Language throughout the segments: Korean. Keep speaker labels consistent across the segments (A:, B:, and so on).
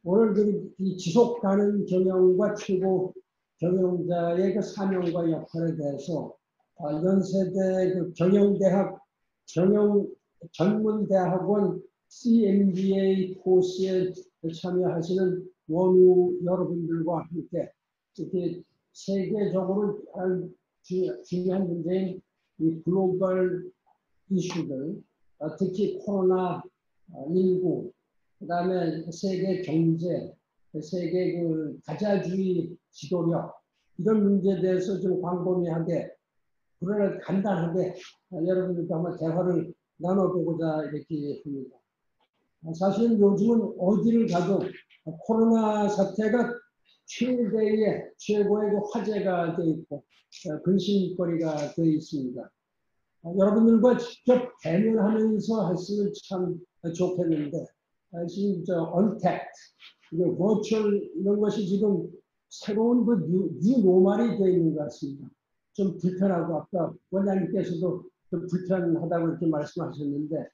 A: 오늘 이 지속 가능 경영과 최고 경영자의 그 사명과 역할에 대해서 연세대 그 경영대학 전문대학원 CMBA 코스에 참여하시는 원우 여러분들과 함께 이렇게 세계적으로 중요한 문제인 이 글로벌 이슈들, 특히 코로나19, 그다음에 세계 경제, 세계 그 가자주의 지도력 이런 문제에 대해서 좀 광범위하게 그러나 간단하게 여러분들과 한번 대화를 나눠보고자 이렇게 합니다. 사실은 요즘은 어디를 가도 코로나 사태가 최고의 그 화제가 되어 있고 근심거리가 되어 있습니다. 여러분들과 직접 대면하면서 했으면 참 좋겠는데 지금 언택트, 버추얼 이런 것이 지금 새로운 그 뉴노멀이 되어 있는 것 같습니다. 좀 불편하고 아까 원장님께서도 좀 불편하다고 이렇게 말씀하셨는데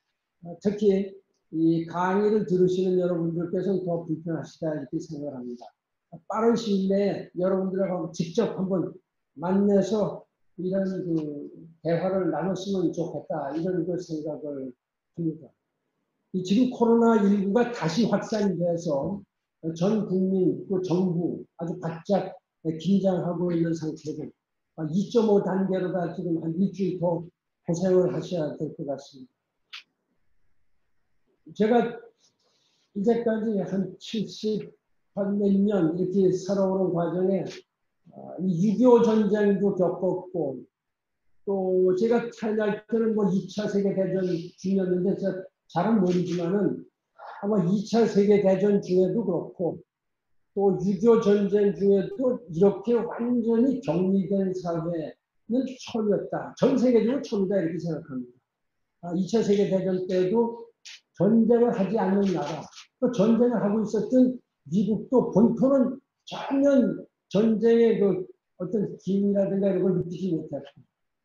A: 특히 이 강의를 들으시는 여러분들께서는 더 불편하시다 이렇게 생각합니다. 빠른 시일 내에 여러분들하고 직접 한번 만나서 이런 그 대화를 나눴으면 좋겠다 이런 그 생각을 합니다. 지금 코로나19가 다시 확산이 돼서 전 국민, 또 정부 아주 바짝 긴장하고 있는 상태고 2.5 단계로다 지금 한 일주일 더 고생을 하셔야 될 것 같습니다. 제가 이제까지 한 70, 한 몇 년 이렇게 살아오는 과정에 6.25 전쟁도 겪었고 또 제가 태어날 때는 뭐 2차 세계대전 중이었는데 제가 잘은 모르지만은 아마 2차 세계대전 중에도 그렇고 또 6.25 전쟁 중에도 이렇게 완전히 격리된 사회는 처음이었다. 전 세계적으로 처음이다 이렇게 생각합니다. 2차 세계대전 때도 전쟁을 하지 않는 나라, 또 전쟁을 하고 있었던 미국도 본토는 전혀 전쟁의 그 어떤 기운이라든가 이런 걸 느끼지 못했고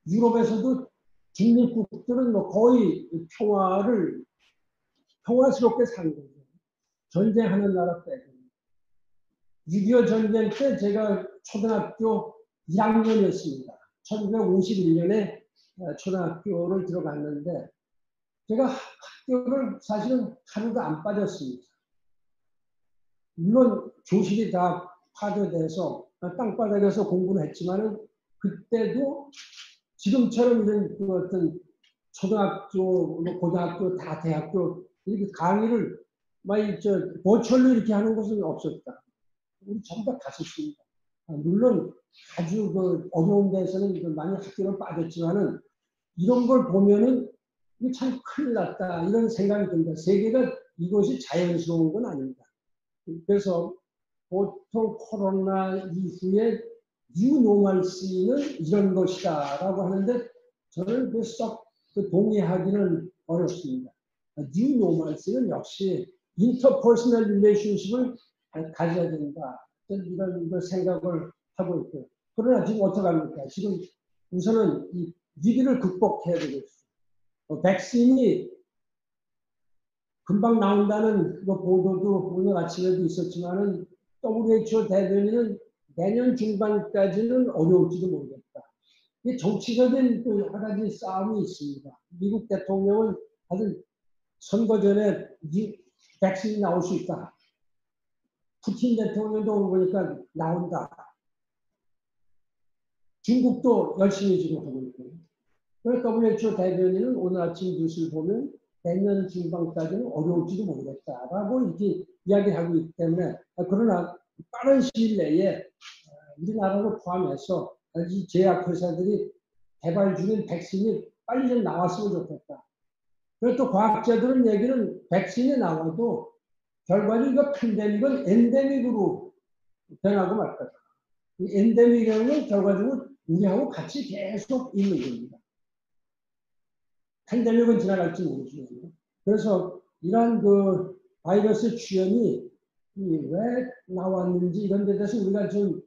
A: 유럽에서도 중립국들은 뭐 거의 평화스럽게 산 거죠. 전쟁하는 나라 빼고. 6.25 전쟁 때 제가 초등학교 1학년이었습니다. 1951년에 초등학교를 들어갔는데 제가 학교를 사실은 하루도 안 빠졌습니다. 물론 교실이 다 파괴돼서 땅바닥에서 공부를 했지만은 그때도 지금처럼 이런 그 어떤 초등학교, 고등학교, 다 대학교 이렇게 강의를 버추얼로 이렇게 하는 것은 없었다. 우리 전부 다 갔었습니다. 물론 아주 그 어려운 데서는 많이 학교를 빠졌지만은 이런 걸 보면은 참 큰일 났다 이런 생각이 듭니다. 세계가 이것이 자연스러운 건 아닙니다. 그래서 보통 코로나 이후에 뉴노멀시는 이런 것이다라고 하는데 저는 썩 동의하기는 어렵습니다. 뉴노멀시는 역시 인터퍼스널 릴레이션십을 가져야 된다. 이런 생각을 하고 있고요. 그러나 지금 어떡합니까? 지금 우선은 이 위기를 극복해야 되겠어요. 백신이 금방 나온다는 보도도 오늘 아침에도 있었지만은 WHO 대변인은 내년 중반까지는 어려울지도 모르겠다. 이게 정치적인 또 여러 가지 싸움이 있습니다. 미국 대통령은 사실 선거 전에 백신이 나올 수 있다. 푸틴 대통령도 오늘 보니까 나온다. 중국도 열심히 지금 하고 있고요. WHO 대변인은 오늘 아침 뉴스를 보면 내년 중반까지는 어려울지도 모르겠다라고 이렇게 이야기하고 있기 때문에 그러나 빠른 시일 내에 우리나라를 포함해서 이 제약회사들이 개발 중인 백신이 빨리 좀 나왔으면 좋겠다. 그리고 또 과학자들은 얘기는 백신이 나와도 결과적으로 이거 팬데믹은 엔데믹으로 변하고 말 거다. 이 엔데믹이라는 건 결과적으로 우리하고 같이 계속 있는 겁니다. 팬데믹은 지나갈지 모르지만. 그래서 이러한 그 바이러스 주연이 왜 나왔는지 이런 데 대해서 우리가 좀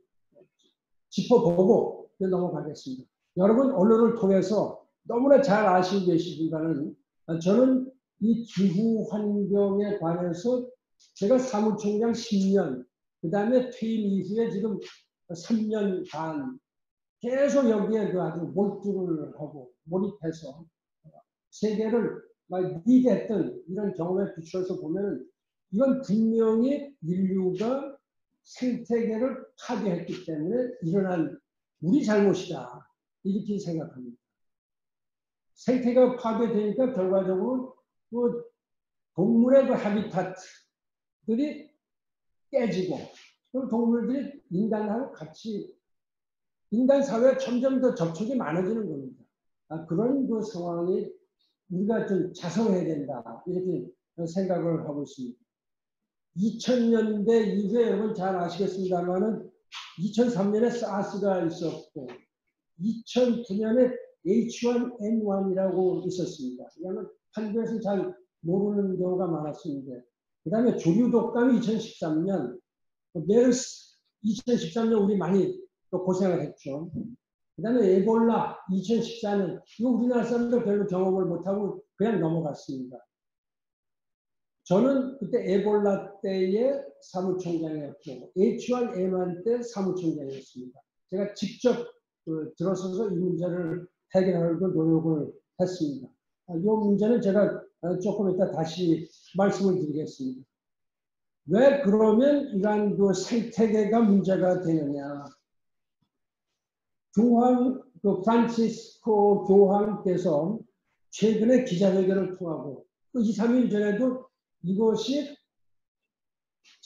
A: 짚어보고 넘어가겠습니다. 여러분 언론을 통해서 너무나 잘 아시고 계시지만은 저는 이 기후 환경에 관해서 제가 사무총장 10년, 그 다음에 퇴임 이후에 지금 3년 반 계속 여기에 그 아주 몰두를 하고 몰입해서 세계를 막 리드했던 이런 경험에 비추어서 보면 이건 분명히 인류가 생태계를 파괴했기 때문에 일어난 우리 잘못이다. 이렇게 생각합니다. 생태계가 파괴되니까 결과적으로 그 동물의 그 하비타트들이 깨지고 그럼 동물들이 인간하고 같이 인간 사회에 점점 더 접촉이 많아지는 겁니다. 그런 그 상황이 우리가 좀 자성해야 된다. 이렇게 생각을 하고 있습니다. 2000년대 이후에 여러분 잘 아시겠습니다만은 2003년에 사스가 있었고 2009년에 H1N1이라고 있었습니다. 왜냐하면 한국에서 잘 모르는 경우가 많았습니다. 그 다음에 조류 독감이 2013년, 메르스 2013년 우리 많이 또 고생을 했죠. 그 다음에 에볼라 2014년, 이거 우리나라 사람들 별로 경험을 못하고 그냥 넘어갔습니다. 저는 그때 에볼라 때의 사무총장이었고 H1N1 때 사무총장이었습니다. 제가 직접 들어서서 이 문제를 해결하려고 노력을 했습니다. 이 문제는 제가 조금 이따 다시 말씀을 드리겠습니다. 왜 그러면 이러한 그 생태계가 문제가 되느냐. 교황, 그 프란치스코 교황께서 최근에 기자회견을 통하고 2, 3일 전에도 이것이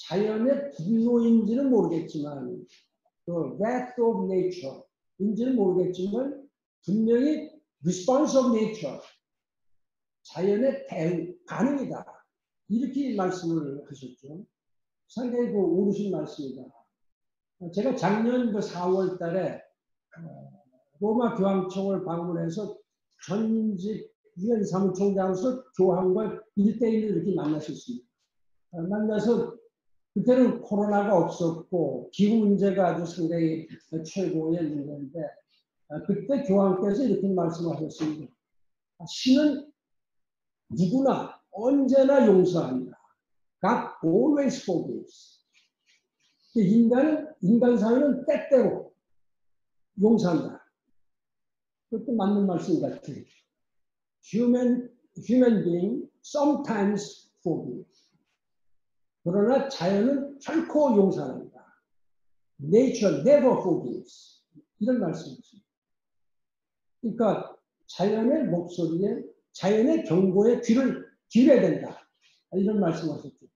A: 자연의 분노인지는 모르겠지만 그 wrath of nature인지는 모르겠지만 분명히 response of nature, 자연의 대응, 반응이다. 이렇게 말씀을 하셨죠. 상당히 그 옳으신 말씀이다. 제가 작년 4월 달에 로마 교황청을 방문해서 전직 유엔 사무총장으로서 교황과 1대1로 이렇게 만났었습니다. 만나서 그때는 코로나가 없었고 기후 문제가 아주 상당히 최고의 문제인데 그때 교황께서 이렇게 말씀하셨습니다. 신은 누구나 언제나 용서한다. God always forgives. 인간 사회는 때때로 용서한다. 그것도 맞는 말씀 같아요. Human being sometimes forgive. 그러나 자연은 결코 용서한다. Nature never forgives. 이런 말씀이죠. 그러니까 자연의 목소리에, 자연의 경고에 귀를 기울여야 된다. 이런 말씀하셨죠.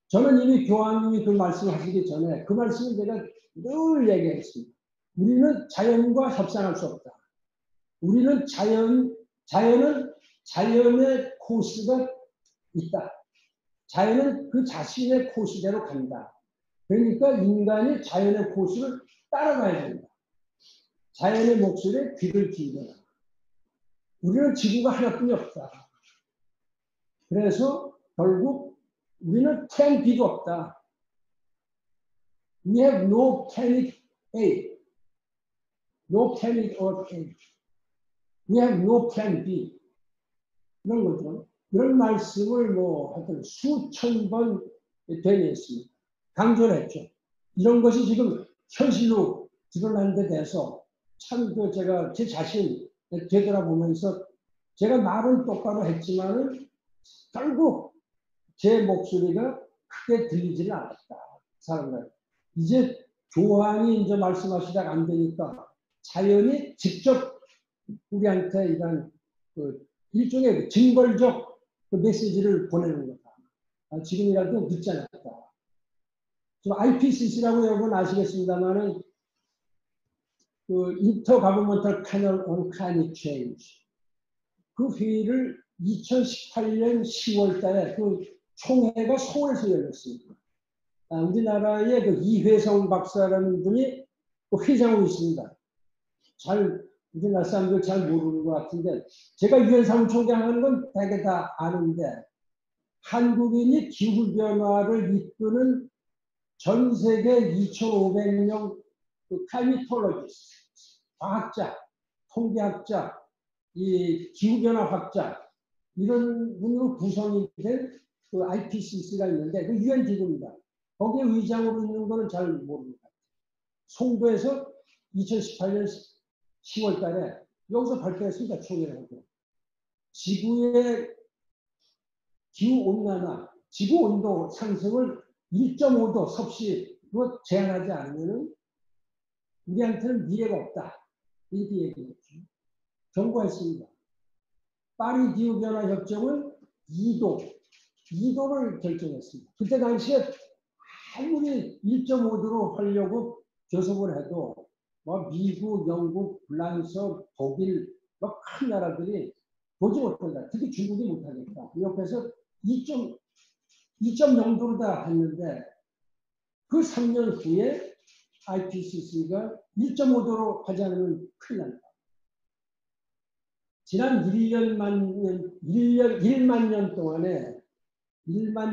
A: 저는 이미 교황님이 그 말씀하시기 전에 그 말씀을 제가 늘 얘기했습니다. 우리는 자연과 협상할 수 없다. 우리는 자연은 자연의 코스가 있다. 자연은 그 자신의 코스대로 간다. 그러니까 인간이 자연의 코스를 따라가야 된다. 자연의 목소리에 귀를 기울여라. 우리는 지구가 하나뿐이 없다. 그래서 결국 우리는 plan B도 없다. We have no planet A. No planet Earth A. We have no plan B. 이런 거죠. 이런 말씀을 하여튼 수천 번 되뇌었습니다. 강조를 했죠. 이런 것이 지금 현실로 드러난 데 대해서 참 제가 제 자신 되돌아보면서 제가 말은 똑바로 했지만은 결국 제 목소리가 크게 들리지는 않았다. 사람들. 이제 교황이 이제 말씀하시다가 안 되니까 자연이 직접 우리한테 이런 일종의 징벌적 메시지를 보내는 거다. 지금이라도 늦지 않았다. 좀 IPCC라고 여러분 아시겠습니다만은 Intergovernmental Panel on Climate Change 그 회의를 2018년 10월 달에 그 총회가 서울에서 열렸습니다. 우리나라의 그 이회성 박사라는 분이 그 회장으로 있습니다. 우리나라 사람들 잘 모르는 것 같은데 제가 유엔 사무총장 하는 건 되게 다 아는데 한국인이 기후변화를 이끄는 전 세계 2,500명 그 클라이미톨로지스트, 과학자, 통계학자, 이 기후변화학자 이런 분으로 구성이 된 그 IPCC가 있는데 그 유엔 기구입니다. 거기에 의장으로 있는 거는 잘 모릅니다. 송도에서 2018년 10월 달에 여기서 발표했습니다. 총회를 하고. 지구의 기후온난화, 지구온도 상승을 1.5도 섭씨로 제한하지 않으면 우리한테는 미래가 없다. 이렇게 얘기했죠. 경고했습니다. 파리 기후변화 협정은 2도를 결정했습니다. 그때 당시에 아무리 1.5도로 하려고 교섭을 해도 뭐 미국, 영국, 프랑스, 독일 뭐 큰 나라들이 보지 못한다. 특히 중국이 못하겠다. 옆에서 2.0도로 다 했는데 그 3년 후에 IPCC가 1.5도로 하지 않으면 큰일 난다. 지난 1만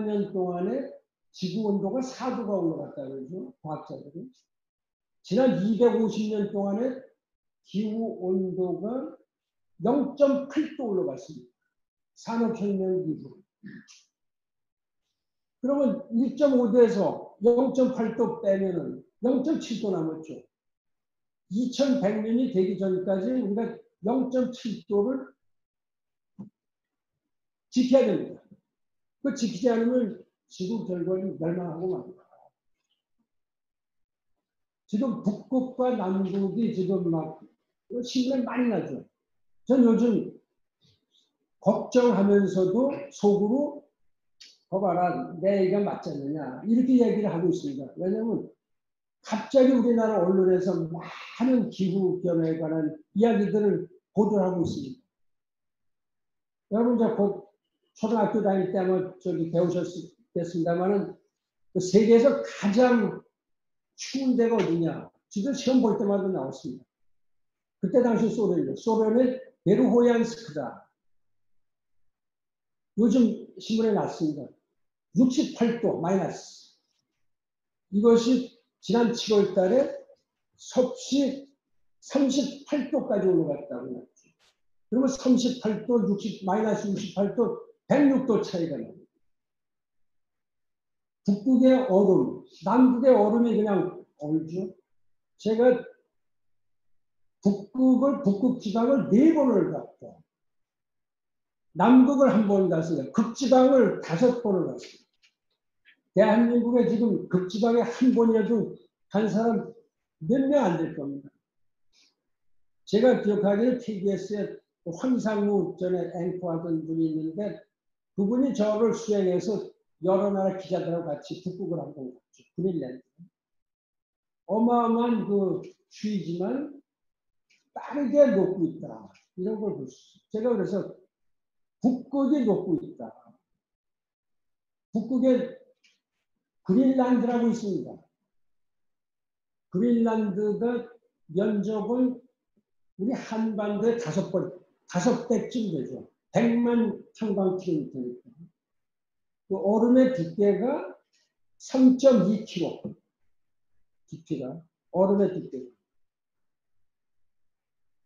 A: 년 동안에 지구 온도가 4도가 올라갔다 그러죠. 과학자들이. 지난 250년 동안에 기후 온도가 0.8도 올라갔습니다. 산업혁명 이후. 그러면 1.5도에서 0.8도 빼면은 0.7도 남았죠. 2100년이 되기 전까지 우리가 0.7도를 지켜야 됩니다. 그 지키지 않으면 지구 결과는 멸망하고 맙니다. 지금 북극과 남극이 지금 막 신문에 많이 나죠. 전 요즘 걱정하면서도 속으로 봐봐라 내 얘기가 맞지 않느냐 이렇게 얘기를 하고 있습니다. 왜냐하면 갑자기 우리나라 언론에서 많은 기후변화에 관한 이야기들을 보도를 하고 있습니다. 여러분 이제 곧 초등학교 다닐 때 아마 저기 배우셨겠습니다만은 그 세계에서 가장 추운 데가 어디냐 지금 시험 볼 때마다 나왔습니다. 그때 당시 소련의 베르호얀스크다. 요즘 신문에 났습니다. 68도 마이너스. 이것이 지난 7월 달에 섭씨 38도까지 올라갔다고 했죠. 그러면 38도, 마이너스 68도, 106도 차이가 납니다. 북극의 얼음, 남극의 얼음이 그냥 얼죠. 제가 북극 지방을 4번을 갔고, 남극을 1번 갔어요. 극지방을 5번을 갔어요. 대한민국에 지금 극지방에 1번이라도 간 사람 몇 명 안 될 겁니다. 제가 기억하기에는 KBS에 황상무 전에 앵커하던 분이 있는데 그분이 저를 수행해서 여러 나라 기자들하고 같이 북극을 한번 갔죠. 그린랜드. 어마어마한 그 추위지만 빠르게 녹고 있다. 이런 걸 볼 수 있어요. 제가 그래서 북극이 녹고 있다. 북극에 그린란드라고 있습니다. 그린란드가 면적은 우리 한반도의 5배쯤 되죠. 100만 평방킬로미터니까. 그 얼음의 두께가 3.2km. 깊이가. 얼음의 두께가.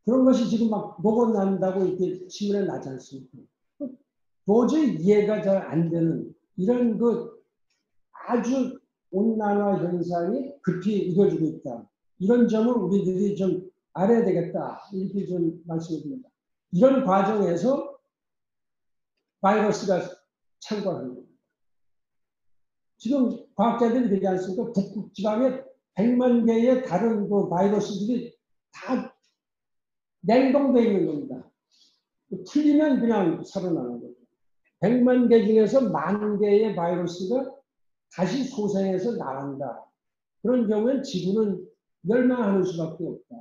A: 그런 것이 지금 막 녹아난다고 이렇게 신문에 나지 않습니까? 도저히 이해가 잘 안 되는 이런 그 아주 온난화 현상이 급히 이루어지고 있다. 이런 점을 우리들이 좀 알아야 되겠다. 이렇게 좀 말씀을 드립니다. 이런 과정에서 바이러스가 창궐하는 겁니다. 지금 과학자들이 되지 않습니까? 북극 지방에 100만 개의 다른 그 바이러스들이 다 냉동되어 있는 겁니다. 틀리면 그냥 살아나는 거죠. 100만 개 중에서 10,000개의 바이러스가 다시 소생해서 나간다. 그런 경우엔 지구는 멸망하는 수밖에 없다.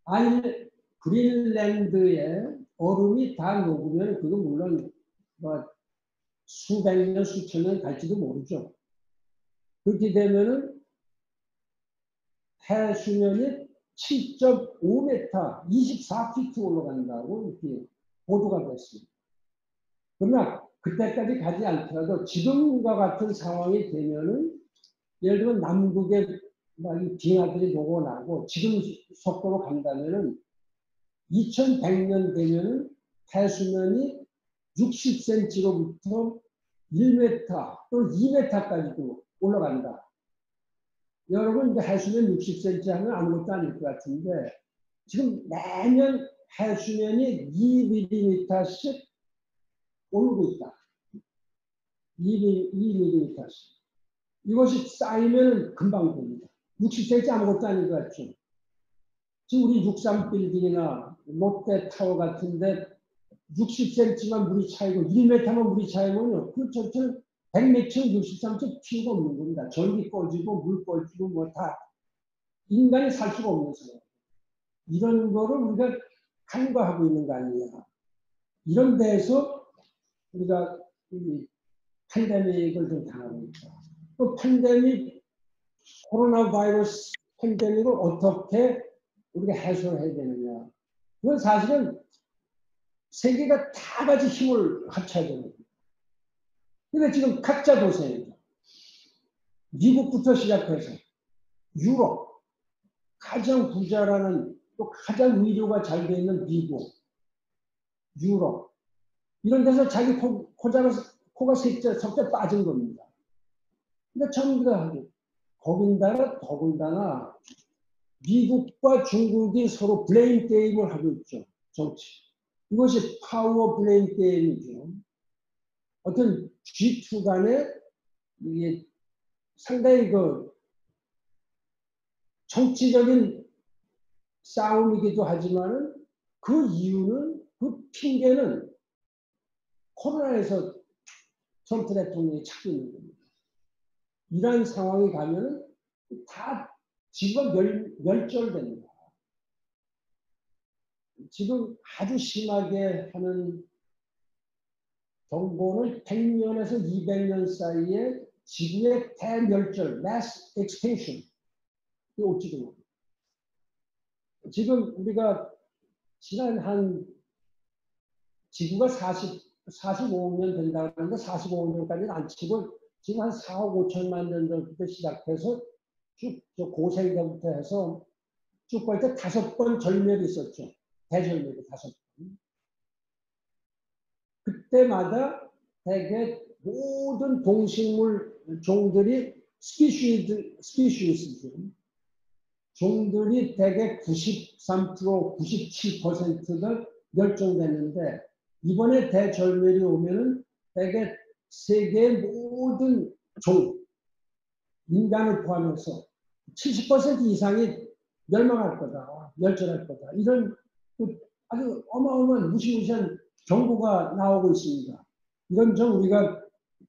A: 아니, 그린랜드에 얼음이 다 녹으면 그건 물론 뭐 수백 년, 수천 년 갈지도 모르죠. 그렇게 되면은 해 수면이 7.5m, 24피트 올라간다고 이렇게 보도가 됐습니다. 그러나 그때까지 가지 않더라도 지금과 같은 상황이 되면은 예를 들면 남극에 빙하들이 녹아나고 지금 속도로 간다면은 2100년 되면은 해수면이 60cm로부터 1m 또는 2m까지도 올라간다. 여러분, 이제 해수면 60cm 하면 아무것도 아닐 것 같은데, 지금 매년 해수면이 2mm씩 오르고 있다. 2mm씩. 이것이 쌓이면 금방 됩니다. 60cm 아무것도 아닌 것 같죠. 지금 우리 63빌딩이나 롯데타워 같은데 60cm만 물이 차이고 1m만 물이 차이면요, 그 전체는 100m 63cm 필요가 없는 겁니다. 전기 꺼지고 물 꺼지고 뭐 다 인간이 살 수가 없는 상황. 이런 거를 우리가 간과하고 있는 거 아니냐. 이런 데에서 우리가 이 팬데믹을 좀 당하고 있다. 또 팬데믹, 코로나 바이러스 팬데믹을 어떻게 우리가 해소를 해야 되느냐. 이건 사실은 세계가 다 같이 힘을 합쳐야 되는 거예요. 근데 지금 각자 보세요. 미국부터 시작해서 유럽, 가장 부자라는 또 가장 의료가 잘 돼 있는 미국, 유럽, 이런 데서 자기 코가 석자 빠진 겁니다. 그러니까 전부 다 하고, 더군다나 미국과 중국이 서로 블레임 게임을 하고 있죠. 정치. 이것이 파워 블레임 게임이죠. 어떤 G2 간에 이게 상당히 그 정치적인 싸움이기도 하지만은 그 이유는, 그 핑계는 코로나에서 트럼프 대통령이 찾고 있는 겁니다. 이러한 상황이 가면은 다 지구가 멸절됩니다. 지금 아주 심하게 하는 정보는 100년에서 200년 사이에 지구의 대멸절, mass extinction, 이 올지도 모릅니다. 지금 우리가 지난 지구가 45년 된다고 하는데 45년까지는 안 치고 지금 한 4억 5천만 년 전부터 시작해서 쭉 고생대부터 해서 쭉 볼 때 5번 절멸이 있었죠. 대절멸이 5번. 그때마다 대개 모든 동식물 종들이 스피시스 종들이 대개 93%, 97%가 멸종됐는데 이번에 대절멸이 오면은 대개 세계의 모든 종, 인간을 포함해서 70% 이상이 멸망할 거다, 멸절할 거다. 이런 아주 어마어마한 무시무시한 경고가 나오고 있습니다. 이런 점 우리가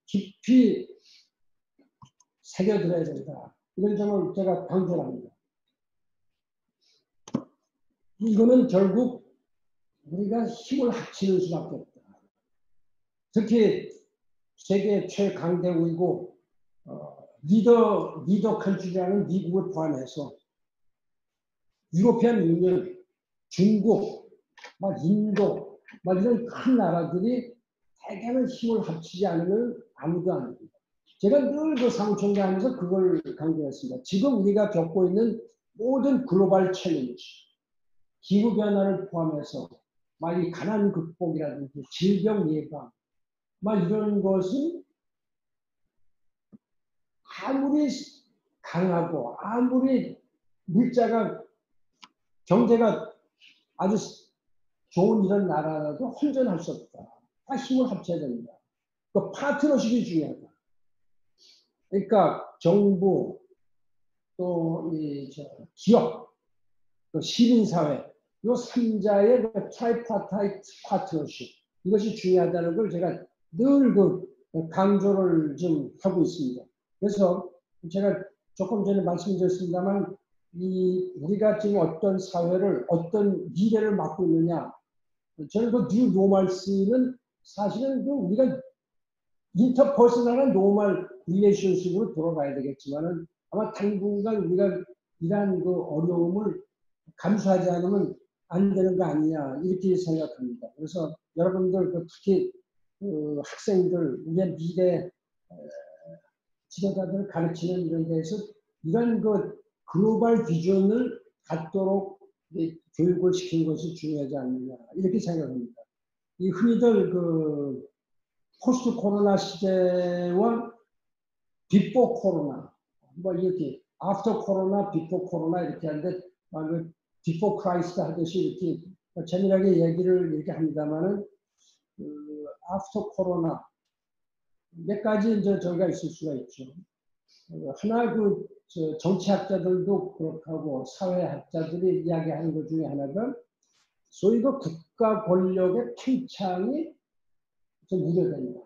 A: 깊이 새겨들어야 된다. 이런 점을 제가 강조를 합니다. 이거는 결국 우리가 힘을 합치는 수밖에 없다. 특히 세계 최강대국이고 리더 컨트리라는 미국을 포함해서 유로피안 유니언, 중국, 인도, 이런 큰 나라들이 대개는 힘을 합치지 않으면 아무도 안 됩니다. 제가 늘 그 사무총장 하면서 그걸 강조했습니다. 지금 우리가 겪고 있는 모든 글로벌 챌린지, 기후변화를 포함해서 이 가난 극복이라든지 질병 예방, 이런 것은 아무리 강하고 아무리 물자가 경제가 아주 좋은 이런 나라라도 혼전할 수 없다. 다 힘을 합쳐야 된다. 그 파트너십이 중요하다. 그러니까 정부, 또 기업, 또 시민사회, 이 3자의 트라이파타이트 파트너십, 이것이 중요하다는 걸 제가 늘 강조를 좀 하고 있습니다. 그래서 제가 조금 전에 말씀드렸습니다만 우리가 지금 어떤 사회를, 어떤 미래를 맡고 있느냐, 저는 그 뉴 노멀스는 사실은 우리가 인터퍼스널한 노멀 릴레이션십으로 돌아가야 되겠지만은 아마 당분간 우리가 이러한 어려움을 감수하지 않으면 안 되는 거 아니냐, 이렇게 생각합니다. 그래서 여러분들, 특히 학생들, 우리의 미래 지도자들을 가르치는 이런 데서 이런 글로벌 비전을 갖도록 교육을 시키는 것이 중요하지 않느냐, 이렇게 생각합니다. 이 흔히들 그 포스트 코로나 시대와 비포 코로나, 뭐 이렇게 애프터 코로나, 비포 코로나 이렇게 하는데 비포 크라이스트 하듯이 이렇게 재미나게 얘기를 이렇게 합니다만은 애프터 코로나 몇 가지 이제 저희가 있을 수가 있죠. 하나 그 정치학자들도 그렇게 하고 사회학자들이 이야기하는 것 중에 하나가 소위 그 국가 권력의 팽창이 좀 우려된다.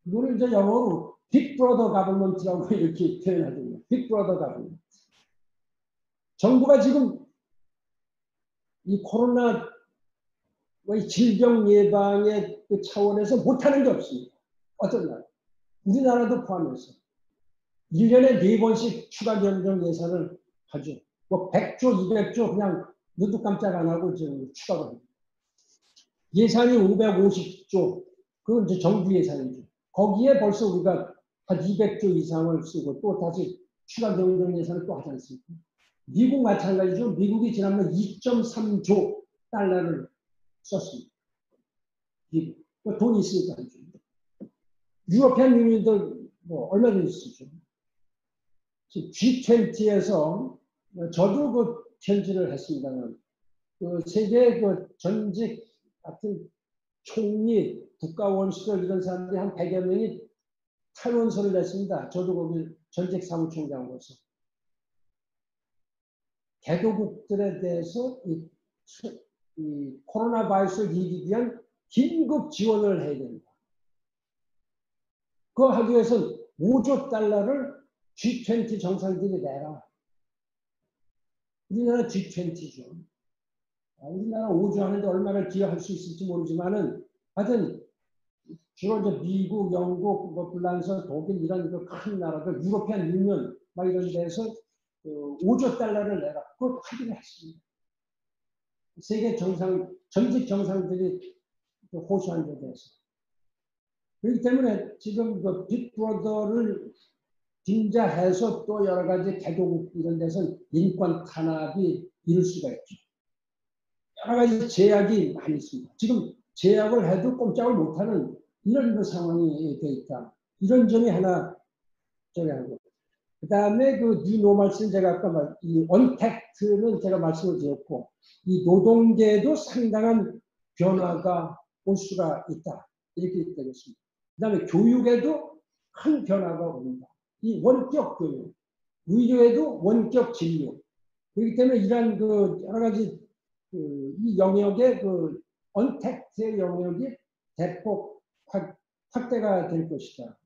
A: 이거를 이제 영어로 빅브러더 가버먼트라고 이렇게 표현하거든요. 빅브러더 가버먼트. 정부가 지금 이 코로나 질병 예방의 그 차원에서 못하는 게 없습니다. 어떤 나라? 우리나라도 포함해서 1년에 4번씩 추가 경정 예산을 하죠. 뭐 100조, 200조 그냥 눈도 깜짝 안 하고 지금 추가를 합니다. 예산이 550조, 그건 이제 정부 예산이죠. 거기에 벌써 우리가 한 200조 이상을 쓰고 또 다시 추가 경정 예산을 또 하지 않습니까? 미국 마찬가지죠. 미국이 지난번 2.3조 달러를 썼습니다. 미국. 돈이 있으니까 하죠. 유로피안 유니언도 뭐 얼마든지 쓰죠. G20에서 저도 그 편지를 했습니다만 그 세계 그 전직 같은 총리, 국가 원수들 이런 사람들이 한 100여 명이 탈원서를 냈습니다. 저도 거기 전직 사무총장으로서 개도국들에 대해서 이 코로나 바이러스를 이기기 위한 긴급 지원을 해야 된다. 그거 하기 위해서 5조 달러를 G20 정상들이 내라. 우리나라 G20죠. 우리나라 5조 하는데 얼마나 기여할 수 있을지 모르지만은 하여튼 주로 이제 미국, 영국, 뭐 불란서, 독일 이런 그 큰 나라들, 유로피안 유니언 막 이런 데서 5조 달러를 내라. 그걸 하기로 했습니다. 세계 정상, 전직 정상들이 호소한 데 대해서. 그렇기 때문에 지금 그 빅브러더를 빙자해서 또 여러 가지 개도국 이런 데서 인권 탄압이 이룰 수가 있죠. 여러 가지 제약이 많이 있습니다. 지금 제약을 해도 꼼짝을 못하는 이런 그 상황이 돼 있다. 이런 점이 하나 저기 하고. 그 다음에 그 뉴노멀스는 제가 아까 이 언택트는 제가 말씀을 드렸고, 이 노동계도 상당한 변화가 올 수가 있다. 이렇게 되겠습니다. 그 다음에 교육에도 큰 변화가 옵니다. 이 원격 교육, 의료에도 원격 진료. 그렇기 때문에 이러한 그 여러 가지 이 영역의 그 언택트의 영역이 대폭 확대가 될 것이다.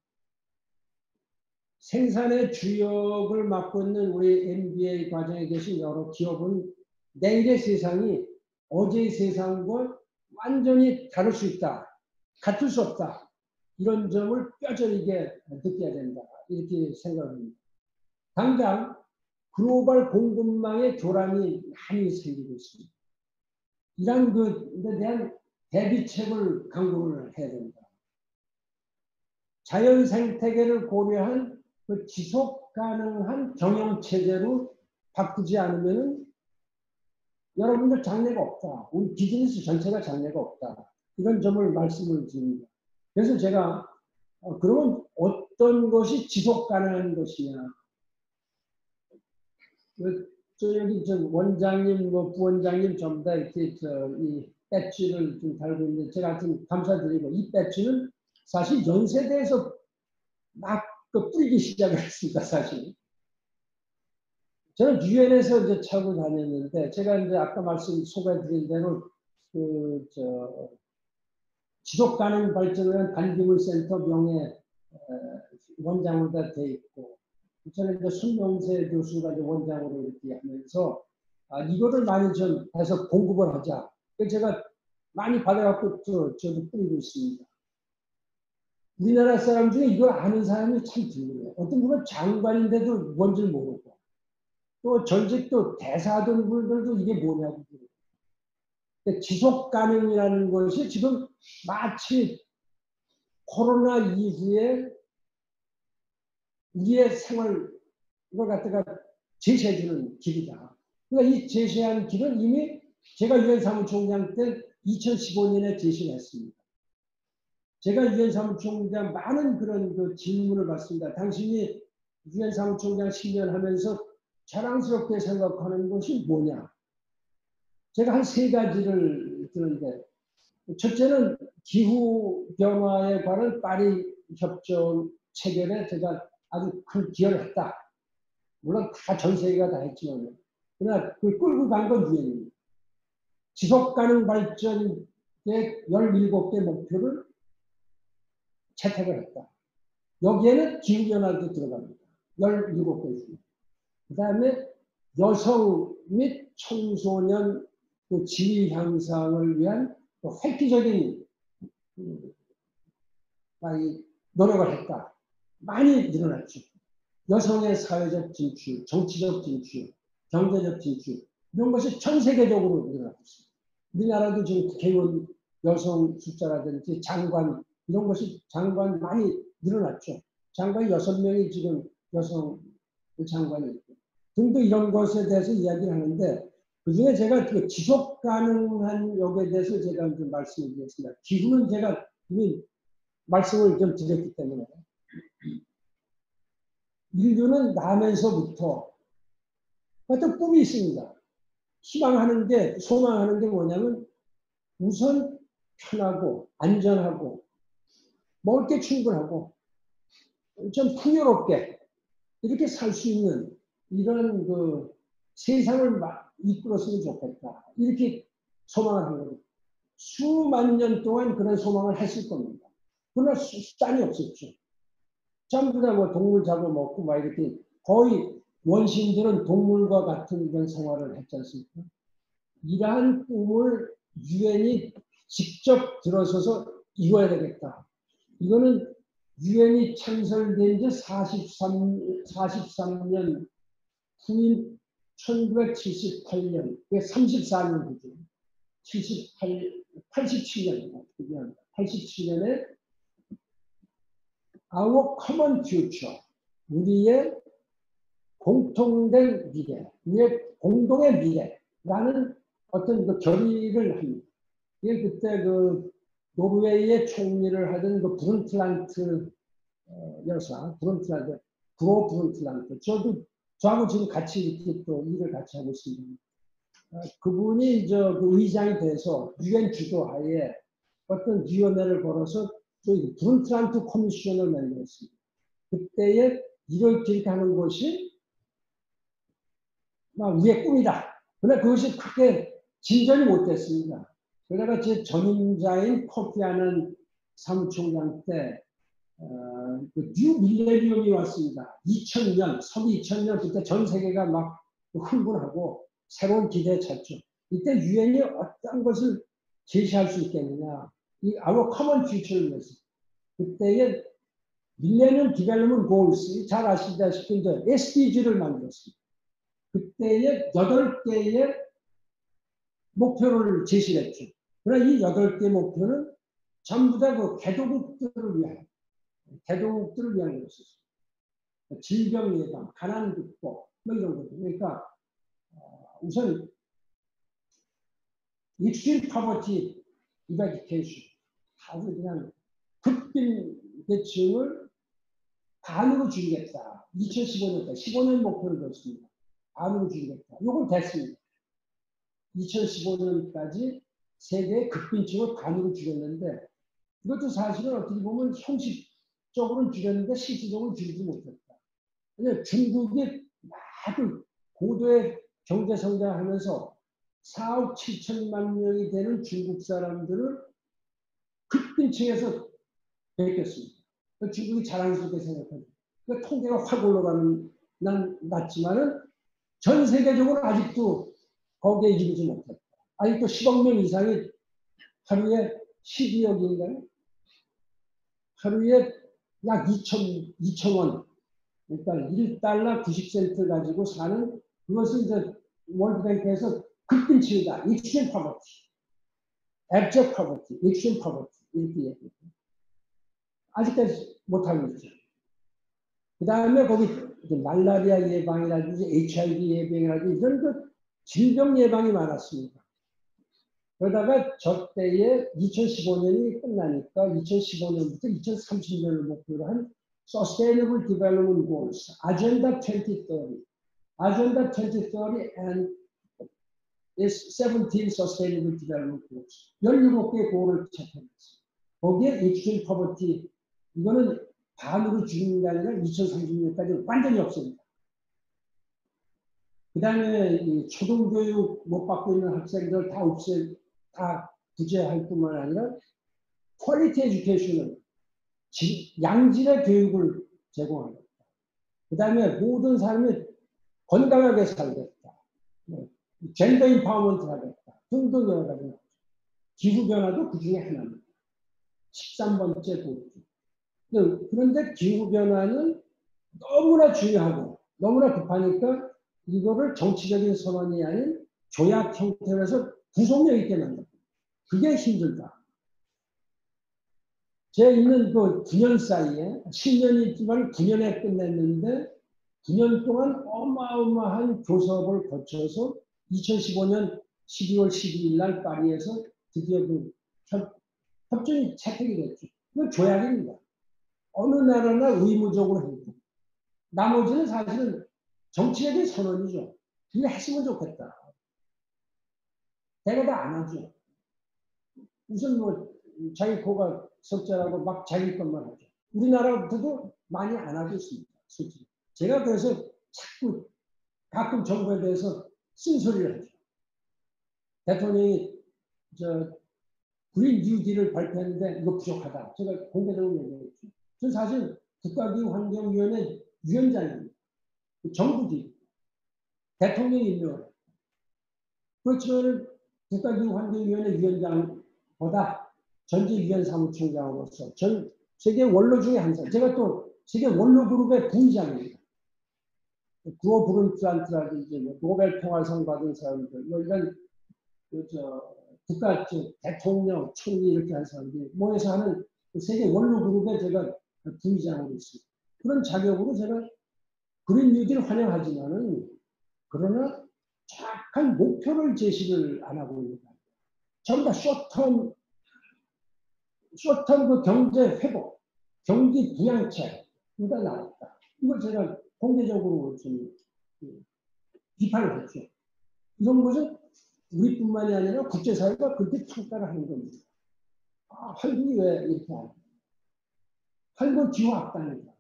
A: 생산의 주역을 맡고 있는 우리 MBA 과정에 계신 여러 기업은 내일의 세상이 어제의 세상과 완전히 다를 수 있다. 같을 수 없다. 이런 점을 뼈저리게 느껴야 된다. 이렇게 생각합니다. 당장 글로벌 공급망의 교란이 많이 생기고 있습니다. 이런 것에 대한 대비책을 강구를 해야 된다. 자연 생태계를 고려한 그 지속 가능한 경영 체제로 바꾸지 않으면 여러분들 장래가 없다. 우리 비즈니스 전체가 장래가 없다. 이런 점을 말씀을 드립니다. 그래서 제가 그러면 어떤 것이 지속 가능한 것이냐? 여기 원장님, 뭐 부원장님 전부 다 이렇게 이 배지를 좀 달고 있는데 제가 좀 감사드리고 이 배지는 사실 전 세대에서 막 뿌리기 시작했습니다, 사실. 저는 유엔에서 이제 차고 다녔는데, 제가 이제 아까 소개해드린 대로, 지속 가능 발전을 위한 반기문 센터 명예 원장으로 다 돼 있고, 저는 이제 손명세 교수가 이제 원장으로 이렇게 하면서, 이거를 많이 좀 해서 공급을 하자. 그래서 제가 많이 받아갖고 저도 뿌리고 있습니다. 우리나라 사람 중에 이걸 아는 사람이 참 드물어요. 어떤 분은 장관인데도 뭔지 모르고 또 전직 또 대사하던 분들도 이게 뭐냐고 그래요. 지속 가능이라는 것이 지금 마치 코로나 이후에 우리의 생활을 갖다가 제시해주는 길이다. 그러니까 이 제시한 길은 이미 제가 유엔 사무총장 때 2015년에 제시를 했습니다. 제가 유엔 사무총장 많은 그런 그 질문을 받습니다. 당신이 유엔 사무총장 10년 하면서 자랑스럽게 생각하는 것이 뭐냐? 제가 한 3가지를 드는데, 첫째는 기후변화에 관한 파리 협정 체결에 제가 아주 큰 기여를 했다. 물론 다 전 세계가 다 했지만, 그러나 그걸 끌고 간 건 유엔입니다. 지속가능 발전의 17개 목표를 채택을 했다. 여기에는 기후변화도 들어갑니다. 17개 중에. 그 다음에 여성 및 청소년 그 지위 향상을 위한 획기적인 노력을 했다. 많이 늘어났죠. 여성의 사회적 진출, 정치적 진출, 경제적 진출 이런 것이 전 세계적으로 늘어나고 있습니다. 우리나라도 지금 국회의원 여성 숫자라든지 장관 이런 것이 장관 많이 늘어났죠. 장관이 6명이 지금 여성 장관이 있고 등등 이런 것에 대해서 이야기를 하는데 그중에 제가 그 지속 가능한 역에 대해서 제가 좀 말씀을 드리겠습니다. 기후는 제가 이미 말씀을 좀 드렸기 때문에 인류는 나면서부터 어떤 꿈이 있습니다. 희망하는 게 소망하는 게 뭐냐면 우선 편하고 안전하고 먹을 게 충분하고 좀 풍요롭게 이렇게 살 수 있는 이런 그 세상을 이끌었으면 좋겠다. 이렇게 소망을 한 거죠. 수만 년 동안 그런 소망을 했을 겁니다. 그러나 수단이 없었죠. 전부 다 뭐 동물 잡아먹고 막 이렇게 거의 원시인들은 동물과 같은 이런 생활을 했지 않습니까? 이러한 꿈을 유엔이 직접 들어서서 이뤄야 되겠다. 이거는 유엔이 창설된 지 43년 후인 1978년, 34년 후죠. 87년, 87년에 Our Common Future, 우리의 공통된 미래, 우리의 공동의 미래라는 어떤 그 결의를 합니다. 이게 그때 그 노르웨이의 총리를 하던 그 브룬틀란트 여사, 구로 브룬틀란트. 저하고 지금 같이 이렇게 또 일을 같이 하고 있습니다. 그분이 그 의장이 돼서 유엔 주도하에 어떤 위원회를 걸어서 저희 브룬틀란트 커미션을 만들었습니다. 그때에 이렇게 하는 것이 우리의 꿈이다. 그러나 그것이 크게 진전이 못 됐습니다. 그러다가 제 전임자인 코피아난 사무총장 때 뉴 밀레니엄이 왔습니다. 2000년, 서기 2000년 그때 전 세계가 막 흥분하고 새로운 기대에 찼죠. 이때 유엔이 어떤 것을 제시할 수 있겠느냐. 이 Our Common Future를 위해서. 그때의 밀레니엄 디벨롭먼트 골스, 잘 아시다시피 이제 SDG를 만들었습니다. 그때의 8개의 목표를 제시했죠. 그러나 이 8개 목표는 전부 다 그 개도국들을 위한 것이었어요. 질병 예방, 가난 극복, 뭐 이런 거죠. 그러니까 우선 extreme poverty eradication, 아주 그냥 극빈계층을 반으로 줄이겠다. 2015년까지 15년 목표를 뒀습니다. 반으로 줄이겠다. 이건 됐습니다. 2015년까지 세계의 극빈층을 반으로 줄였는데 이것도 사실은 어떻게 보면 형식적으로는 줄였는데 실질적으로 줄이지 못했다. 근데 중국이 아주 고도의 경제 성장하면서 4억 7천만 명이 되는 중국 사람들을 극빈층에서 베꼈습니다. 중국이 자랑스럽게 생각합니다. 그러니까 통계가 확 올라가는 났지만은 전 세계적으로 아직도 거기에 이르지 못했다. 아직도 10억 명 이상이 하루에 12억인가요? 하루에 약 2,000원. 그러니까 1달러 90센트 가지고 사는 그것은 이제 월드뱅크에서 극빈층이다. extreme poverty, abject poverty, extreme poverty 이렇게 얘기해요. 아직까지 못하고 있죠. 그 다음에 거기 말라리아 예방이라든지 HIV 예방이라든지 이런 그 질병 예방이 많았습니다. 그러다가 저 때에 2015년이 끝나니까 2015년부터 2030년을 목표로 한 Sustainable Development Goals, Agenda 2030, Agenda 2030 and its 17 Sustainable Development Goals. 17개의 고를 채택했어요. 거기에 Extreme Poverty, 이거는 반으로 죽는 게 아니라 2030년까지 완전히 없습니다. 그 다음에 초등교육 못 받고 있는 학생들 다 구제할 뿐만 아니라 퀄리티 에듀케이션을 양질의 교육을 제공하겠다. 그 다음에 모든 사람이 건강하게 살겠다. 젠더 인파워먼트 하겠다. 등등 여러 가지 나오죠. 기후변화도 그 중에 하나입니다. 13번째 고지. 그런데 기후변화는 너무나 중요하고 너무나 급하니까 이거를 정치적인 선언이 아닌 조약 형태로 해서 구속력 있게 만든다. 그게 힘들다. 제 있는 그 9년 사이에 10년이 있지만 9년에 끝냈는데 9년 동안 어마어마한 교섭을 거쳐서 2015년 12월 12일 날 파리에서 드디어 그 협정이 채택이 됐죠. 이건 조약입니다. 어느 나라나 의무적으로 했고 나머지는 사실은 정치적인 선언이죠. 이거 했으면 좋겠다. 내가 다 안 하죠. 우선 뭐 자기 코가 석자라고 막 자기 것만 하죠. 우리나라부터도 많이 안 하고 있습니다. 솔직히. 제가 그래서 자꾸 가끔 정부에 대해서 쓴소리를 하죠. 대통령이 그린 뉴딜을 발표했는데 이거 부족하다. 제가 공개적으로 얘기했죠. 저는 사실 국가기후환경위원회 위원장입니다. 정부지. 대통령이 임명을 했죠. 그렇지만 국가기후환경위원회 위원장보다 전직위원 사무총장으로서 전 세계 원로 중에 한 사람. 제가 또 세계 원로 그룹의 부의장입니다. 구호 브룬트란트라든지 노벨 평화상 받은 사람들, 이런 국가 대통령, 총리 이렇게 한 사람들이 모여서 하는 세계 원로 그룹에 제가 부의장으로 있습니다. 그런 자격으로 제가 그린 뉴딜 환영하지만은 그러나 정확한 목표를 제시를 안 하고 있는 거예요. 전부 다 쇼텀 그 경제 회복, 경기 부양책가 나왔다. 이걸 제가 공개적으로 좀 비판을 했죠. 이런 것은 우리뿐만이 아니라 국제사회가 그렇게 평가를 하는 겁니다. 아, 한국이 왜 이렇게 하냐. 한국은 기후 악단이다.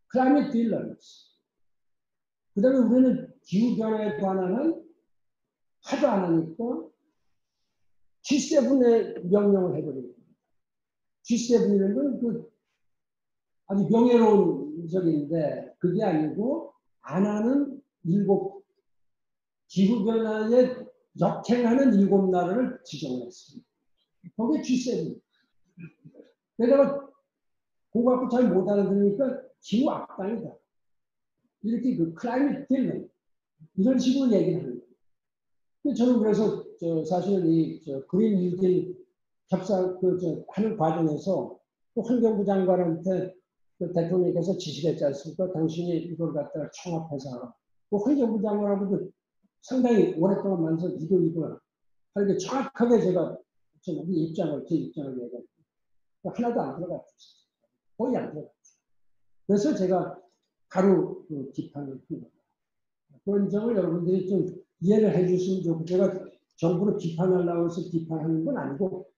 A: 클라이밋 딜런스. 그 다음에 우리는 기후변화에 관한 하도 안 하니까 G7의 명령을 해버립니다. G7이라는 건 아주 명예로운 적인데 그게 아니고 안 하는 7 기후변화에 역행하는 7나라를 지정을 했습니다. 거기에 G7. 내가 그거 갖고 잘 못 알아들으니까 기후 악당이다. 이렇게 그 클라이밋 딜런 이런 식으로 얘기를 하는 거예요. 저는 그래서 사실은 이 그린 뉴딜 협상 하는 과정에서 또 환경부 장관한테 그 대통령께서 지시를 했지 않습니까? 당신이 이걸 갖다가 총합해서 하라. 그 환경부 장관하고도 상당히 오랫동안 만나서 이거 하는데 정확하게 제가 제 입장을 얘기했어요. 하나도 안 들어갔죠. 거의 안 들어갔죠. 그래서 제가 바로 비판을 한 겁니다. 그런 점을 여러분들이 좀 이해를 해 주시면 좋고, 제가 정부를 비판하려고 해서 비판하는 건 아니고,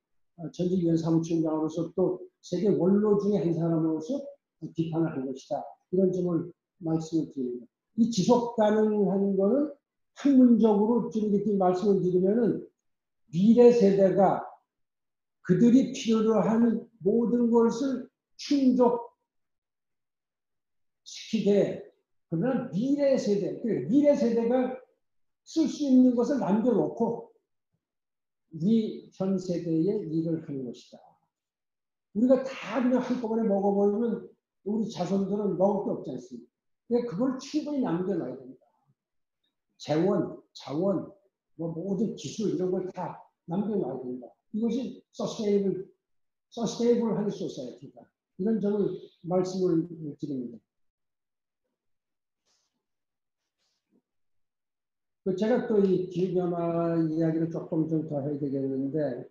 A: 전직위원 사무총장으로서 또 세계 원로 중에 한 사람으로서 비판을 한 것이다. 이런 점을 말씀을 드립니다. 이 지속 가능한 거는 학문적으로 좀 이렇게 말씀을 드리면은 미래 세대가 그들이 필요로 하는 모든 것을 충족시키되, 그러나 미래 세대가 쓸 수 있는 것을 남겨놓고 우리 현 세대의 일을 하는 것이다. 우리가 다 그냥 한꺼번에 먹어버리면 우리 자손들은 먹을 게 없지 않습니까? 그러니까 그걸 충분히 남겨놔야 됩니다. 재원, 자원, 모든 기술 이런 걸 다 남겨놔야 됩니다. 이것이 서스테이블한 소사이티다. 이런 점을 말씀을 드립니다. 제가 또 이 기후변화 이야기를 조금 좀 더 해야 되겠는데,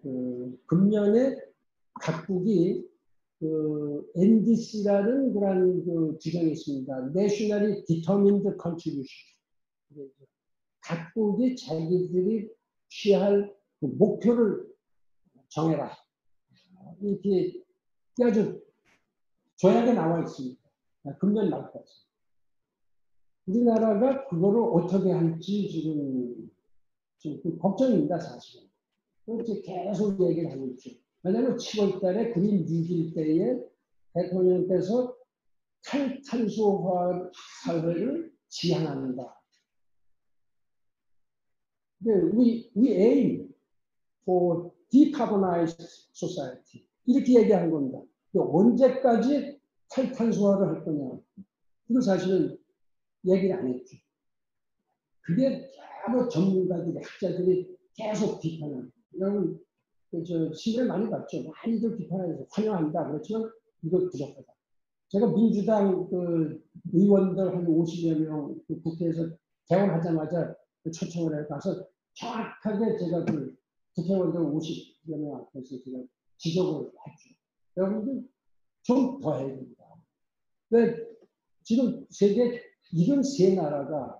A: 금년에 각국이 NDC라는 그런 규정이 있습니다. Nationally Determined Contribution. 각국이 자기들이 취할 목표를 정해라. 이렇게 아주 조약에 나와 있습니다. 금년 말까지. 우리나라가 그거를 어떻게 할지 지금 걱정입니다, 사실은. 그렇게 계속 얘기를 하고 있죠. 왜냐하면 7월 달에 그린 뉴딜 때에 대통령께서 탈탄소화 사회를 지향한다. We aim for decarbonized society. 이렇게 얘기한 겁니다. 언제까지 탈탄소화를 할 거냐. 이거 사실은 얘기를 안 했죠. 그게 여러 전문가들이, 학자들이 계속 비판합니다. 여러분, 신문에 많이 봤죠. 많이들 비판해서 환영한다. 그렇지만 이거 부족하다. 제가 민주당 의원들 한 50여 명 국회에서 개원하자마자 초청을 해 가서 정확하게 제가 국회의원들 50여 명 앞에서 제가 지적을 했죠. 여러분들 좀 더 해야 됩니다. 왜 지금 세계 73나라가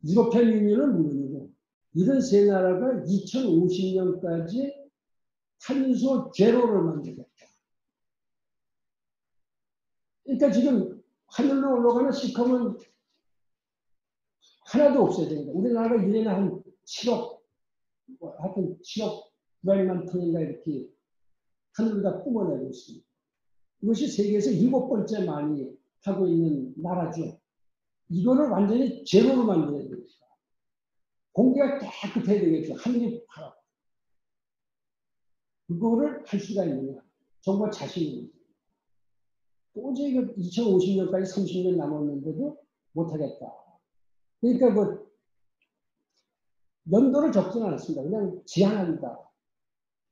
A: 유로피안 유니언은 물론이고 이런 세 나라가 2050년까지 탄소 제로를 만들겠다. 그러니까 지금 하늘로 올라가는 시커먼 하나도 없어야 됩니다. 우리나라가 1년에 한 7억, 하여튼 7억 900만 톤인가 이렇게 하늘을 다 뿜어내고 있습니다. 이것이 세계에서 7번째 많이 하고 있는 나라죠. 이거를 완전히 제로로 만들어야 됩니다. 공기가 깨끗해야 되겠죠. 하늘이 파랗고. 그거를 할 수가 있느냐. 정말 자신이 도저히 2050년까지 30년 남았는데도 못하겠다. 그러니까 연도를 적지는 않습니다. 그냥 지향한다.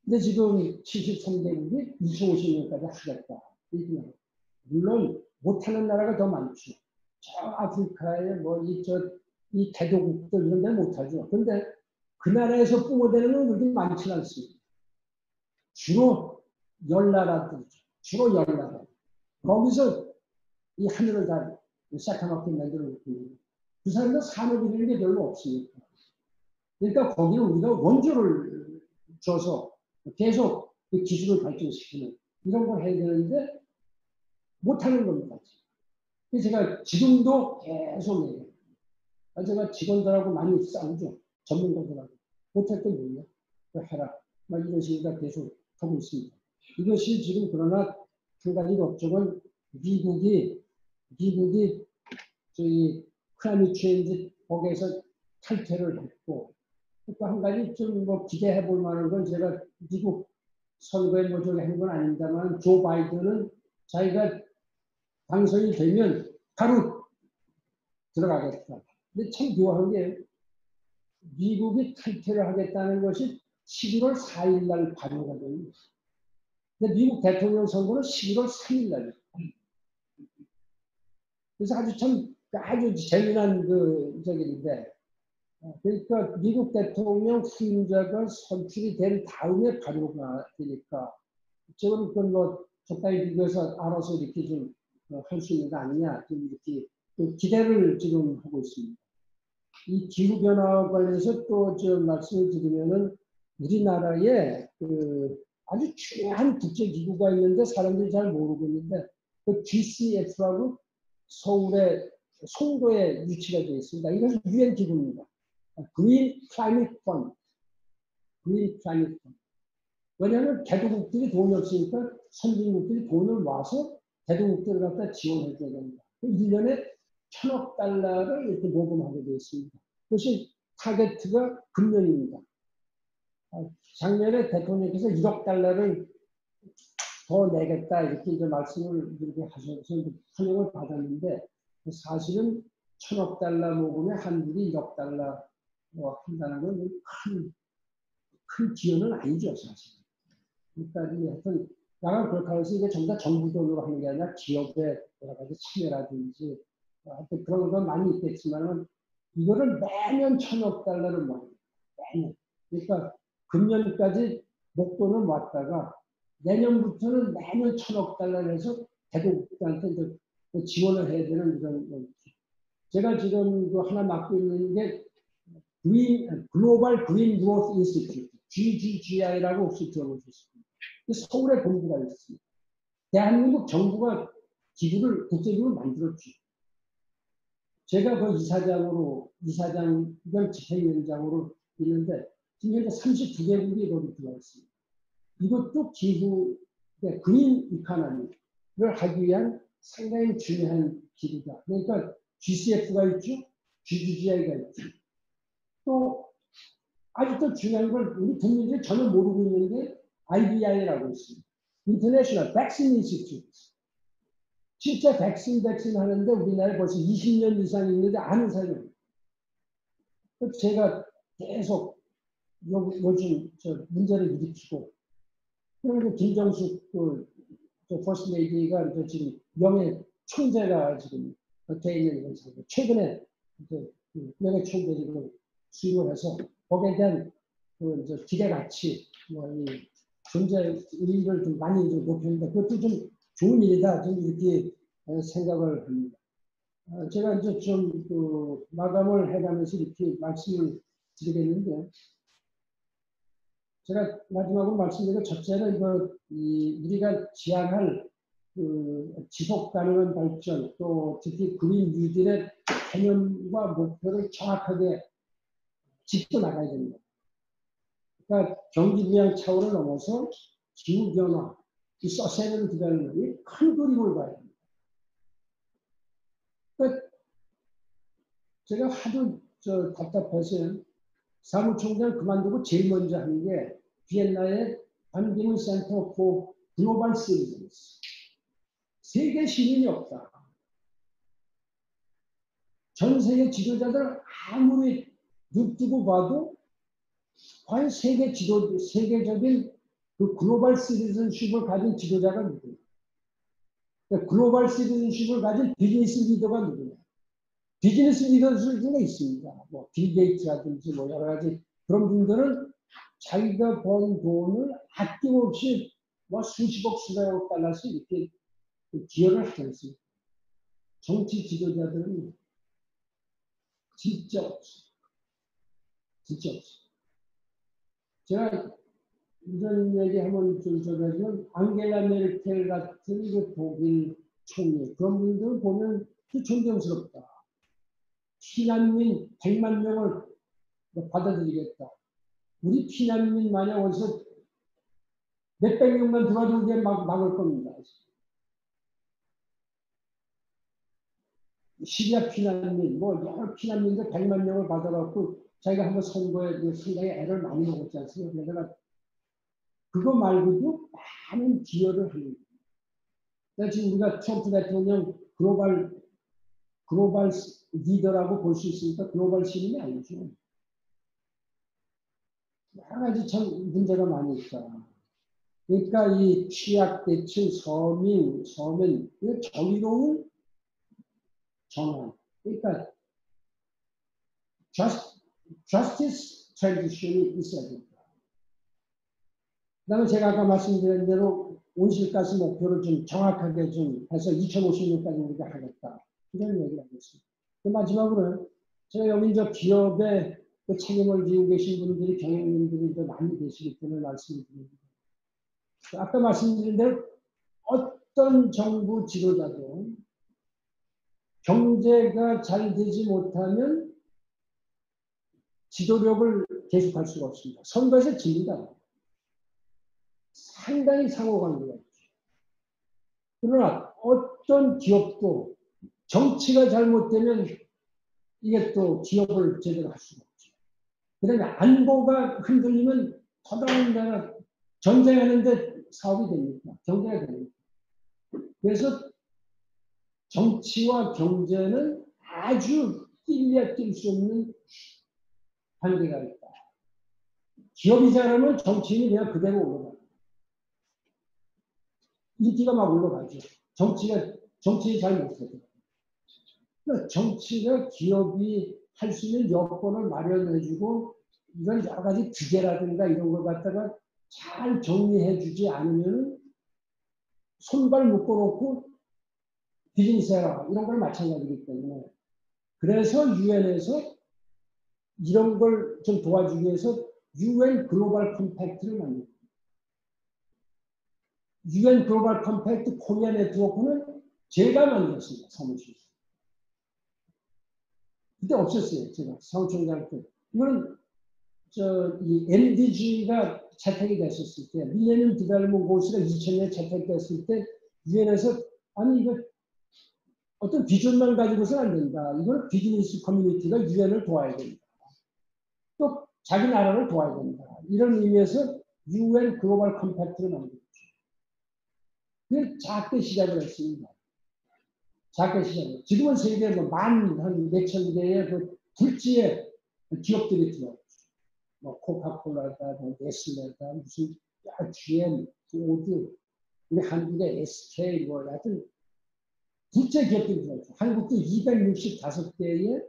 A: 근데 지금 73개국이 2050년까지 하겠다. 물론 못하는 나라가 더 많죠. 저 아프리카에 이 대도국들 이런 데는 못하죠. 근데 그 나라에서 뿜어대는 건 그렇게 많지는 않습니다. 주로 10나라들이죠. 주로 10나라. 거기서 이 하늘을 다 새까맣게 만들어 놓고 그 사람들 산업이 되는 게 별로 없으니까. 그러니까 거기는 우리가 원조를 줘서 계속 그 기술을 발전시키는 이런 걸 해야 되는데 못하는 겁니다. 그래서 제가 지금도 계속 얘기해요. 제가 직원들하고 많이 싸우죠. 전문가들하고. 못할 때 뭐냐? 해라. 막 이런 식으로 계속 하고 있습니다. 이것이 지금 그러나 한 가지 걱정은 미국이 저희 클라이밋 체인지 거기에서 탈퇴를 했고 또 한 가지 좀 기대해 볼 만한 건 제가 미국 선거에 저기 한 건 아닙니다만 조 바이든은 자기가 당선이 되면 바로 들어가겠다. 근데 참 묘한 게 미국이 탈퇴를 하겠다는 것이 11월 4일 날 발효가 됩니다. 근데 미국 대통령 선거는 11월 3일 날이에요. 그래서 아주 재미난 저기인데, 그러니까 미국 대통령 후임자가 선출이 된 다음에 발효가 되니까, 저는 적당히 비교해서 알아서 이렇게 좀 할 수 있는 거 아니냐, 좀 이렇게 기대를 지금 하고 있습니다. 이 기후변화와 관련해서 또 말씀을 드리면은 우리나라에 아주 중요한 국제기구가 있는데 사람들이 잘 모르고 있는데 GCF라고 서울의 송도에 위치가 되어 있습니다. 이것은 UN 기구입니다. Green Climate Fund. Green Climate Fund. 왜냐하면 개도국들이 돈이 없으니까 선진국들이 돈을 모아서 개도국들을 갖다 지원해줘야 됩니다. 1년에 1,000억 달러를 이렇게 모금하게 되어 있습니다. 그것이 타겟가 금년입니다. 작년에 대통령께서 1억 달러를 더 내겠다 이렇게 이제 말씀을 이렇게 하셔서 환영을 받았는데 사실은 1,000억 달러 모금에 한국이 1억 달러 한다는 건 큰 기여는 아니죠 사실. 그러니까 하여튼 나는 그렇게 해서 이게 전부 다 정부 돈으로 하는 게 아니라 기업의 여러 가지 참여라든지 하여튼 그런 건 많이 있겠지만은 이거를 매년 1,000억 달러를 모아요. 매년. 그러니까 금년까지 목돈을 모았다가 내년부터는 매년 1,000억 달러를 해서 대국들한테 이제 지원을 해야 되는 이런 거죠. 제가 지금 하나 맡고 있는 게 글로벌 그린 그로스 인스티튜트, GGGI라고 혹시 들어보셨습니까? 서울에 본부가 있습니다. 대한민국 정부가 기구를, 국제기구를 만들었죠. 제가 그 이사장 겸 집행위원장으로 있는데, 지금 현재 32개국이 거기 들어와 있습니다. 이것도 기후, 그린 이코노미를 하기 위한 상당히 중요한 기구다. 그러니까 GCF가 있죠, GGGI가 있죠. 또 아직도 중요한 걸 우리 국민들이 전혀 모르고 있는 게 IBI라고 있습니다. International Vaccine Institute. 진짜 백신 하는데 우리나라에 벌써 20년 이상 있는데 아는 사람이 없어요. 제가 계속 요즘 문제를 일으키고, 그리고 김정숙 퍼스트 레이디가 지금 명예 총재가 지금 돼 있는 이런 상태. 최근에 명예 총재직을 수임을 해서 거기에 대한 기대 가치, 이 존재 의의를 좀 많이 높였는데 그것도 좀 좋은 일이다. 좀 이렇게 생각을 합니다. 제가 이제 좀 마감을 해가면서 이렇게 말씀을 드리겠는데, 제가 마지막으로 말씀드린 첫째는 우리가 지향할 지속 가능한 발전, 또 특히 그린 뉴딜의 개념과 목표를 정확하게 짚고 나가야 됩니다. 그러니까 경기 부양 차원을 넘어서 기후 변화, 이 서스테이너블 디벨롭먼트, 큰 그림을 봐야 됩니다. 그러니까 제가 하도 답답해서 사무총장 그만두고 제일 먼저 한 게 비엔나의 반기문 센터 포 글로벌 시리즈였어요. 세계 시민이 없다. 전 세계 지도자들 아무리 눈 뜨고 봐도 과연 세계적인 그 글로벌 시리즌십을 가진 지도자가 누구냐? 글로벌 시리즌십을 가진 비즈니스 리더가 누구냐? 비즈니스 리더들이 있습니다. 뭐 빌 게이츠라든지 뭐 여러 가지 그런 분들은 자기가 번 돈을 아낌없이 뭐 수십억, 수백억 달러씩 이렇게 기여를 하지 않습니다. 정치 지도자들은 진짜 없어요. 진짜 없어요. 제가 이런 얘기 한번 좀 전하지만 앙겔라 메르켈 같은 그 독일 총리 그런 분들 보면 존경스럽다. 피난민 100만 명을 받아들이겠다. 우리 피난민 만약 어디서 몇백 명만 들어와도 막을 겁니다. 시리아 피난민, 뭐 여러 피난민들 100만 명을 받아갖고 자기가 한번 선거에 상당히 애를 많이 먹었지 않습니까? 그래서 그거 말고도 많은 기여를 합니다. 지금 우리가 트럼프 대통령 글로벌 리더라고 볼 수 있으니까 글로벌 시민이 아니죠. 여러 가지 참 문제가 많이 있다. 그러니까 이 취약계층, 서민, 정의로운 전환. 그러니까 justice transition이 있어야 된다. 그다음에 제가 아까 말씀드린 대로 온실가스 목표를 좀 정확하게 좀 해서 2050년까지 우리가 하겠다. 이런 얘기를 하겠습니다. 마지막으로 제가 여기 기업에 책임을 지고 계신 분들이 경영인들이 많이 계시기 때문에 말씀을 드립니다. 아까 말씀드린 대로 어떤 정부 지도자도 경제가 잘 되지 못하면 지도력을 계속할 수가 없습니다. 선거에서 집니다. 상당히 상호관계가 있죠. 그러나 어떤 기업도 정치가 잘못되면 이게 또 기업을 제대로 할 수가 없죠. 그다음에 안보가 흔들리면 더더군다나 전쟁하는데 사업이 됩니까? 경제가 됩니까? 그래서 정치와 경제는 아주 낄려 낄 수 없는 관계가 있다. 기업이 잘하면 정치인이 그냥 그대로 올라가요. 인기가 막 올라가죠. 정치인이 잘 못해요. 정치가 기업이 할 수 있는 여건을 마련해주고 이런 여러 가지 규제라든가 이런 걸 갖다가 잘 정리해주지 않으면 손발 묶어놓고 비즈니스 해라 이런 걸 마찬가지이기 때문에 그래서 유엔에서 이런 걸 좀 도와주기 위해서 UN 글로벌 컴팩트를 만듭니다. UN 글로벌 컴팩트 코리아 네트워크는 제가 만들었습니다. 사무실. 그때 없었어요. 제가 사무총장 때. 이거는 이 MDG가 채택이 됐었을 때, 밀레니엄 디벨롭먼트 골스가 2000년에 채택됐을 때 유엔에서 아니 이거 어떤 비전만 가지고서는 안 된다. 이걸 비즈니스 커뮤니티가 유엔을 도와야 된다. 또 자기 나라를 도와야 된다. 이런 의미에서 UN 글로벌 컴팩트를 만들었죠. 그게 작게 시작을 했습니다. 작게 시작을. 지금은 세계에 한 몇천 개의 그 굴지의 기업들이 들어왔죠. 뭐 코카콜라다, 뭐 네슬레다, 무슨 GM, 포드, 우리 한국의 SK, 뭐 하여튼 굴지 기업들이 들어왔죠. 한국도 265개의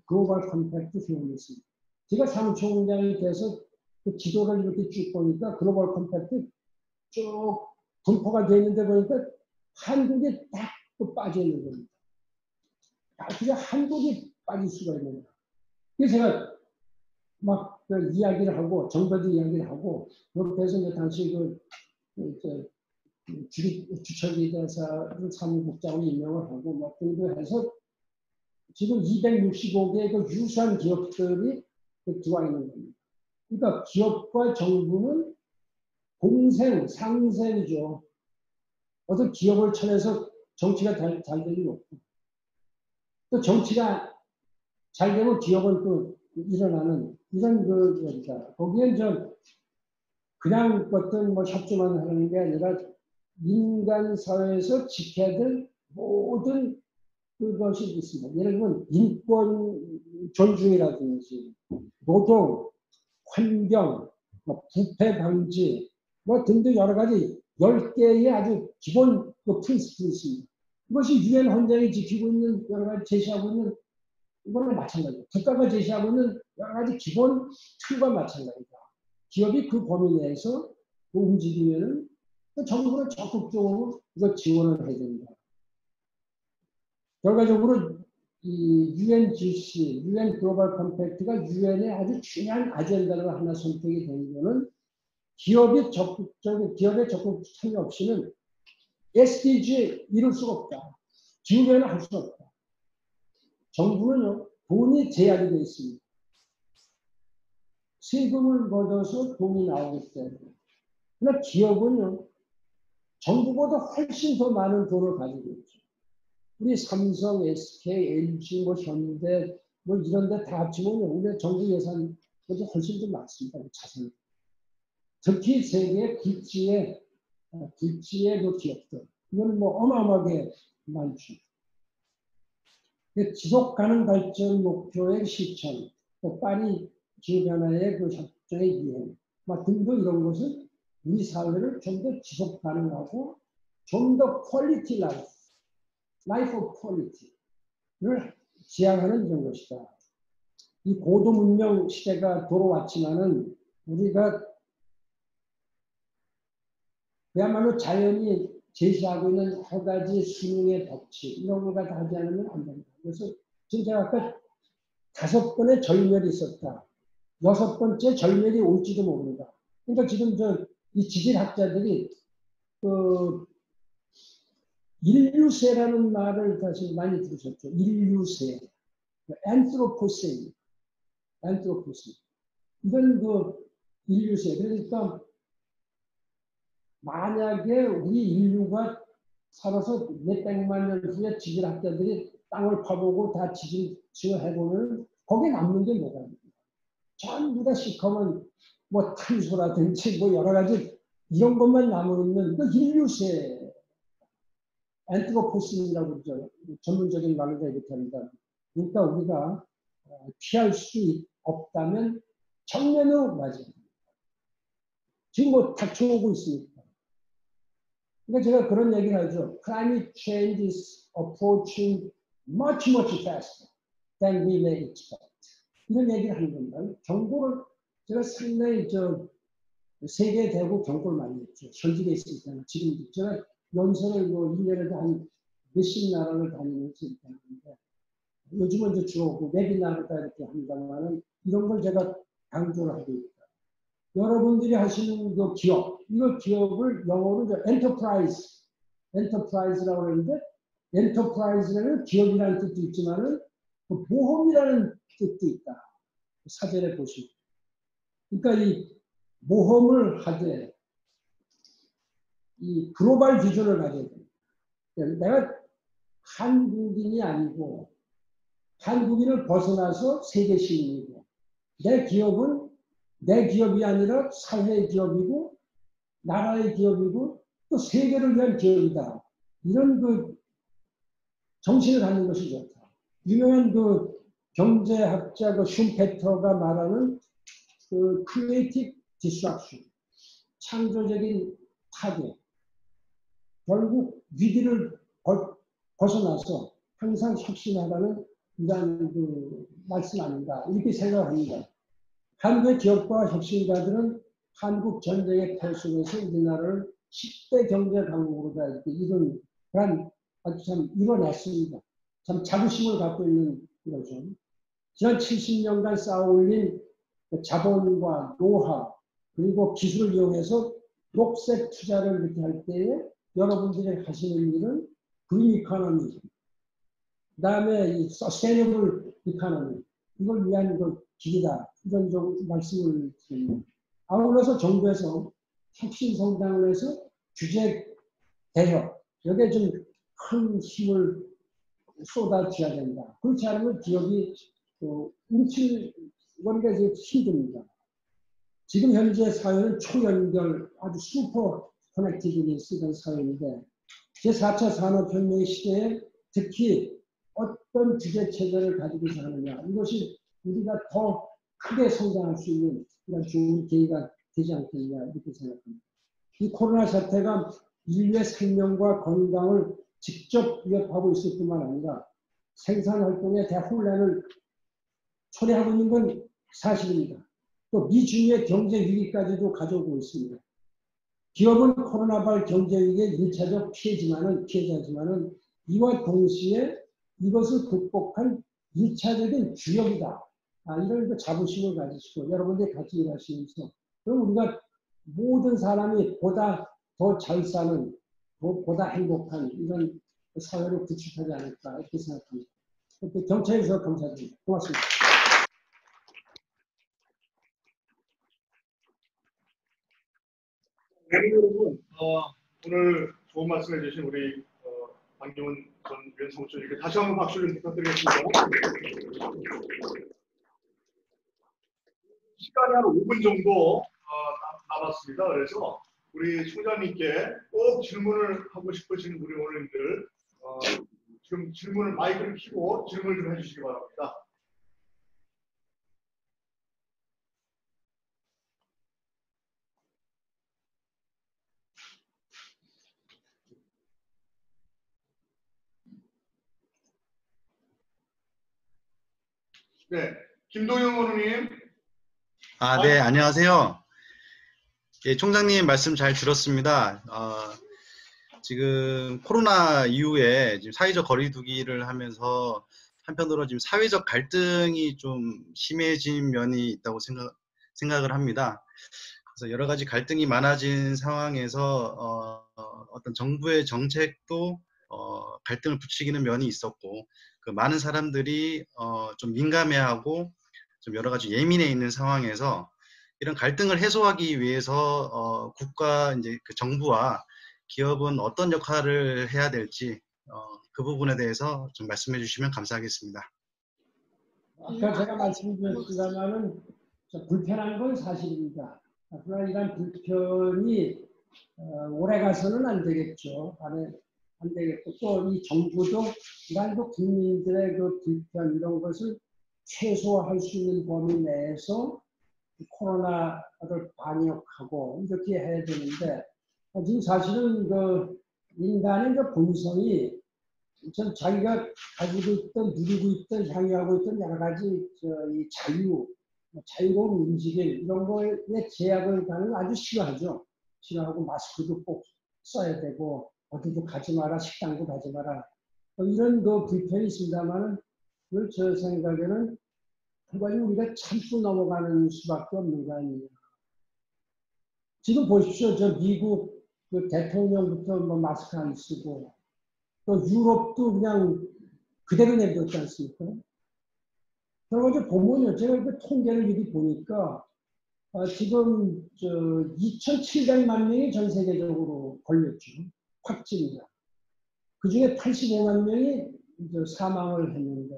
A: 글로벌 컴팩트 세우고 있습니다. 제가 사무총장이 돼서 그 지도를 이렇게 쭉 보니까 글로벌 컴팩트 쭉 분포가 되어 있는데 보니까 한국에 딱 빠져 있는 겁니다. 그냥 한국이 빠질 수가 있는 거예요. 그래서 제가 막 그 이야기를 하고 정부도 이야기를 하고 그렇게 해서 이제 당시 주철기 대사를 사무국장으로 임명을 하고 막 등등 해서 지금 265개의 그 유수한 기업들이 들어와 있는 겁니다. 그러니까 기업과 정부는 공생, 상생이죠. 어떤 기업을 쳐내서 정치가 잘 되는 게 없고 또 정치가 잘 되면 기업은 또 일어나는 이런 그러니까 거기엔 좀 그냥 어떤 뭐 협조만 하는 게 아니라 인간 사회에서 지켜야 될 모든 그것이 있습니다. 예를 들면 인권 존중이라든지 노동, 환경, 뭐 부패 방지 뭐 등등 여러 가지 10개의 아주 기본 그 프린시플이 있습니다. 이것이 유엔 헌장이 지키고 있는 여러 가지 제시하고 있는 이거랑 마찬가지예요. 국가가 제시하고 있는 여러 가지 기본 틀과 마찬가지다. 기업이 그 범위 내에서 움직이면은 정부는 적극적으로 이거 지원을 해야 된다. 결과적으로 이 UNGC, UN 글로벌 컴팩트가 유엔의 아주 중요한 아젠다로 하나 선택이 된 거는 기업의 적극 참여 없이는 SDG에 이룰 수가 없다. 기후변화 할 수가 없다. 정부는요, 돈이 제약이 되어 있습니다. 세금을 걷어서 돈이 나오기 때문에. 그러나 기업은요, 정부보다 훨씬 더 많은 돈을 가지고 있죠. 우리 삼성, SK, LG, 뭐 현대, 뭐 이런 데 다 합치면 우리 정부 예산보다 훨씬 더 많습니다. 자산. 특히 세계 굴지의 그 기업들. 이건 뭐 어마어마하게 많죠. 지속 가능 발전 목표의 실천, 또 파리 기후변화의 그 협정의 이행, 등등 이런 것은 우리 사회를 좀 더 지속 가능하고 좀 더 퀄리티 라이프 오브 퀄리티를 지향하는 이런 것이다. 이 고도 문명 시대가 돌아왔지만은 우리가 그야말로 자연이 제시하고 있는 여러 가지 수능의 법칙 이런 거가 하지 않으면 안 된다. 그래서 지금 제가 아까 5번의 절멸이 있었다. 6번째 절멸이 올지도 모른다. 그러니까 지금 이 지질학자들이 그 인류세라는 말을 다시 많이 들으셨죠. 인류세, 안트로포세, 이건 그 인류세. 그러니까 만약에 우리 인류가 살아서 몇백만 년 후에 지질학자들이 땅을 파보고 다 지질을 해보면 거기에 남는 게 뭐가 있냐. 전부 다 시커먼 뭐 탄소라든지 뭐 여러 가지 이런 것만 남아있는 그 인류세 안트로포스라고 그러죠. 전문적인 말로 이렇게 합니다. 그러니까 우리가 피할 수 없다면 정면으로 맞아요. 지금 뭐 닥쳐오고 있으니까. 그러니까 제가 그런 얘기를 하죠. Climate change is approaching much, much faster. than we may expect. 이런 얘기를 하는 겁니다. 경고를 제가 상당히 세계 대국 경고를 많이 했죠. 현직에 있을 때는 지금도 제가 연설을 1년에도 한 몇십 나라를 다니면서 이렇게 하는데 요즘은 이제 주로 웨비나르다 이렇게 한다면은 이런 걸 제가 강조를 하고 있다. 여러분들이 하시는 그 기업, 이거 기업을 영어로 엔터프라이즈라고 그러는데 엔터프라이즈라는 기업이라는 뜻도 있지만은 모험이라는 뜻도 있다. 사전에 보시면. 그러니까 이 모험을 하되 이 글로벌 비전을 가져야 됩니다. 내가 한국인이 아니고 한국인을 벗어나서 세계 시민이고 내 기업은 내 기업이 아니라 사회의 기업이고 나라의 기업이고 또 세계를 위한 기업이다. 이런 그 정신을 갖는 것이 좋다. 유명한 그 경제학자 그 슌페터가 말하는 그 크리에이티브 디스트럭션, 창조적인 파괴. 결국 위기를 벗어나서 항상 혁신하라는 이런 그 말씀 아닌가 이렇게 생각합니다. 한국의 기업과 혁신가들은 한국 전쟁의 탈 속에서 우리나라를 10대 경제 강국으로 다 이렇게 아주 참 이뤄냈습니다. 참 자부심을 갖고 있는 거죠. 지난 70년간 쌓아올린 자본과 노하 그리고 기술을 이용해서 녹색 투자를 이렇게 할 때에 여러분들이 하시는 일은 그린 이코노미, 그 다음에 이 서스테이너블 이코노미, 이걸 위한 그 길이다. 이런 말씀을 드립니다. 아울러서 정부에서 혁신 성장을 해서 규제 개혁, 여기에 좀 큰 힘을 쏟아줘야 된다. 그렇지 않으면 기업이 움츠리기가 이제 힘듭니다. 지금 현재 사회는 초연결, 아주 슈퍼 커넥티비티 쓰던 사회인데 제4차 산업혁명 시대에 특히 어떤 규제 체제를 가지고서 하느냐 이것이 우리가 더 크게 성장할 수 있는 이런 좋은 계기가 되지 않겠냐 이렇게 생각합니다. 이 코로나 사태가 인류의 생명과 건강을 직접 위협하고 있을 뿐만 아니라 생산활동의 대혼란을 초래하고 있는 건 사실입니다. 또 미중의 경제 위기까지도 가져오고 있습니다. 기업은 코로나발 경제 위기의 1차적 피해자지만은 이와 동시에 이것을 극복한 1차적인 주역이다. 이런 자부심을 가지시고 여러분들이 같이 일하시면서 그럼 우리가 모든 사람이 보다 더 잘 사는 보다 행복한 이런 사회를 구축하지 않을까 이렇게 생각합니다. 경청해 주셔서 감사드립니다. 고맙습니다.
B: 네, 여러분, 오늘 좋은 말씀해 주신 우리 박용훈 전 위원사무처님께 다시 한번 박수를 부탁드리겠습니다. 시간이 한 5분 정도 남았습니다. 그래서 우리 총장님께 꼭 질문을 하고 싶으신 우리 어른들 지금 질문을 마이크를 켜고 질문을 좀 해주시기 바랍니다. 네, 김동영 의원님.
C: 네, 안녕하세요. 예, 총장님 말씀 잘 들었습니다. 지금 코로나 이후에 지금 사회적 거리두기를 하면서 한편으로 지금 사회적 갈등이 좀 심해진 면이 있다고 생각을 합니다. 그래서 여러 가지 갈등이 많아진 상황에서 어떤 정부의 정책도 갈등을 부추기는 면이 있었고 그 많은 사람들이 좀 민감해하고 좀 여러 가지 예민해 있는 상황에서 이런 갈등을 해소하기 위해서 국가 이제 그 정부와 기업은 어떤 역할을 해야 될지 그 부분에 대해서 좀 말씀해 주시면 감사하겠습니다.
A: 아까 제가 말씀드렸습니다만은 불편한 건 사실입니다. 그러나 이런 불편이 오래 가서는 안 되겠죠. 안 되겠고 또 이 정부도 이런 국민들의 그 불편 이런 것을 최소화할 수 있는 범위 내에서 코로나를 방역하고 이렇게 해야 되는데 지금 사실은 그 인간의 그 본성이 전 자기가 가지고 있던, 누리고 있던, 향유하고 있던 여러 가지 이 자유로운 움직임 이런 거에 제약을 가는 거 아주 싫어하죠. 싫어하고 마스크도 꼭 써야 되고 어디도 가지 마라, 식당도 가지 마라. 이런 그 불편이 있습니다만은 저 생각에는 한 가지 우리가 참고 넘어가는 수밖에 없는 거 아니에요. 지금 보십시오. 저 미국 그 대통령부터 뭐 마스크 안 쓰고 또 유럽도 그냥 그대로 내버렸지 않습니까? 결과적으로 보면요. 제가 그 통계를 미리 보니까 지금 2,700만 명이 전 세계적으로 걸렸죠. 확진자. 그 중에 85만 명이 사망을 했는데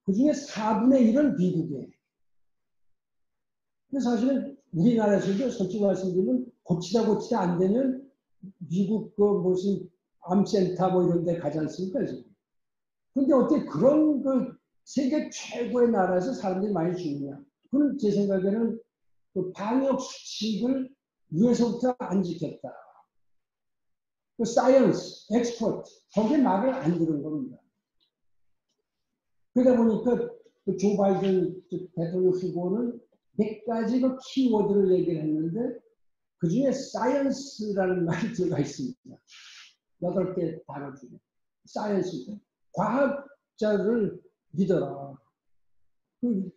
A: 그 중에 4분의 1은 미국이에요. 근데 사실은 우리나라에서도 솔직히 말씀드리면 고치다 안 되면 미국 그 무슨 암센터 뭐 이런 데 가지 않습니까, 지금. 근데 어떻게 그런 그 세계 최고의 나라에서 사람들이 많이 죽느냐. 그건 제 생각에는 그 방역 수칙을 위에서부터 안 지켰다. 그 사이언스, 엑스퍼트, 거기에 말을 안 들은 겁니다. 그러다 보니까 그 조 바이든 대통령 후보는 몇 가지 그 키워드를 얘기를 했는데 그 중에 사이언스라는 말이 들어가 있습니다. 8개 단어 중에. 사이언스. 과학자를 믿어라. 지금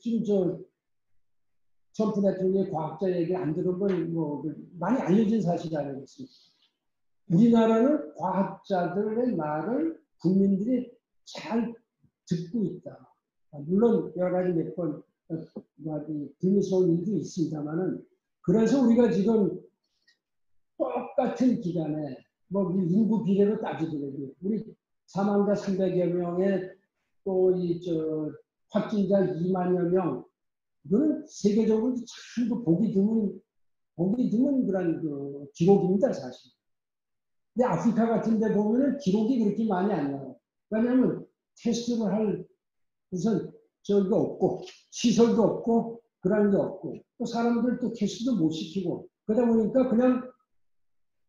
A: 트럼프 대통령의 과학자 얘기 안 들은 건 뭐 많이 알려진 사실이 아니겠습니까? 우리나라는 과학자들의 말을 국민들이 잘 듣고 있다. 물론 여러 가지 몇 번 불미스러운 일도 있습니다만은 그래서 우리가 지금 똑같은 기간에 뭐 인구 비례로 따지더라도 우리 사망자 300여 명에 또 확진자 2만여 명 이거는 세계적으로 참 보기 드문 그런 그 기록입니다 사실. 근데 아프리카 같은 데 보면은 기록이 그렇게 많이 안 나와요. 왜냐하면 테스트를 할 우선 저기가 없고 시설도 없고 그런 게 없고 또 사람들 테스트도 못 시키고 그러다 보니까 그냥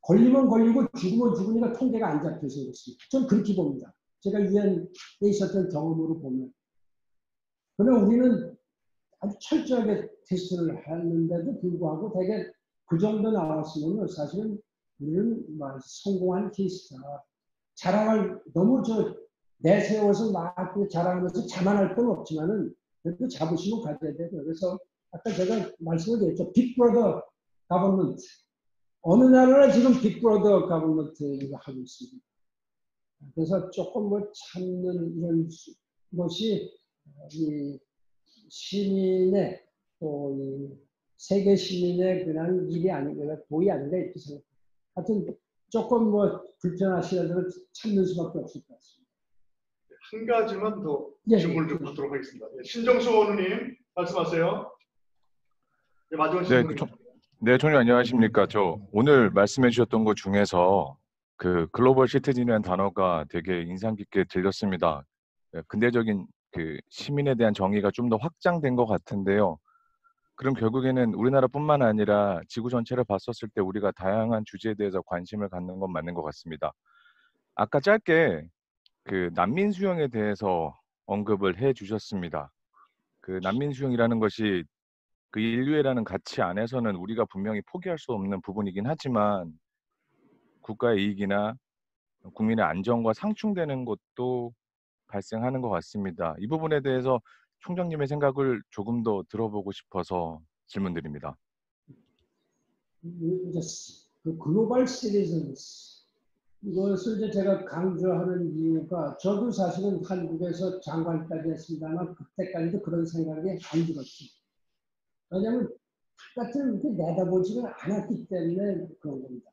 A: 걸리면 걸리고 죽으면 죽으니까 통계가 안 잡혀서 그렇습니다. 전 그렇게 봅니다. 제가 유엔에 있었던 경험으로 보면. 그러나 우리는 아주 철저하게 테스트를 하는데도 불구하고 대개 그 정도 나왔으면 사실은 우리는 성공한 케이스다. 자랑을 너무 내세워서 막 자랑하면서 자만할 건 없지만은 그래도 자부심을 가져야 되고 그래서 아까 제가 말씀을 드렸죠. 빅브라더 가버먼트. 어느 나라나 지금 빅브라더 가버먼트를 하고 있습니다. 그래서 조금 참는 이런 것이 이 시민의 또 이 세계 시민의 그냥 일이 아니라 도의 아닌가 이렇게 생각합니다. 하여튼 조금 불편하시더라도 참는 수밖에 없을 것 같습니다.
B: 한 가지만 더 질문을 좀 받도록 하겠습니다. 신정수 의원님 말씀하세요. 마지막 질문입니다.
D: 네, 총리 안녕하십니까. 저 오늘 말씀해 주셨던 것 중에서 그 글로벌 시티즌이라는 단어가 되게 인상 깊게 들렸습니다. 근대적인 그 시민에 대한 정의가 좀 더 확장된 것 같은데요. 그럼 결국에는 우리나라뿐만 아니라 지구 전체를 봤었을 때 우리가 다양한 주제에 대해서 관심을 갖는 건 맞는 것 같습니다. 아까 짧게 그 난민 수용에 대해서 언급을 해 주셨습니다. 그 난민 수용이라는 것이 그 인류애라는 가치 안에서는 우리가 분명히 포기할 수 없는 부분이긴 하지만 국가의 이익이나 국민의 안전과 상충되는 것도 발생하는 것 같습니다. 이 부분에 대해서 총장님의 생각을 조금 더 들어보고 싶어서 질문드립니다.
A: 그 글로벌 시리즈니스 이것을 제가 강조하는 이유가 저도 사실은 한국에서 장관까지 했습니다만 그때까지도 그런 생각이 안 들었죠. 왜냐하면 바깥을 이렇게 내다보지를 않았기 때문에 그런 겁니다.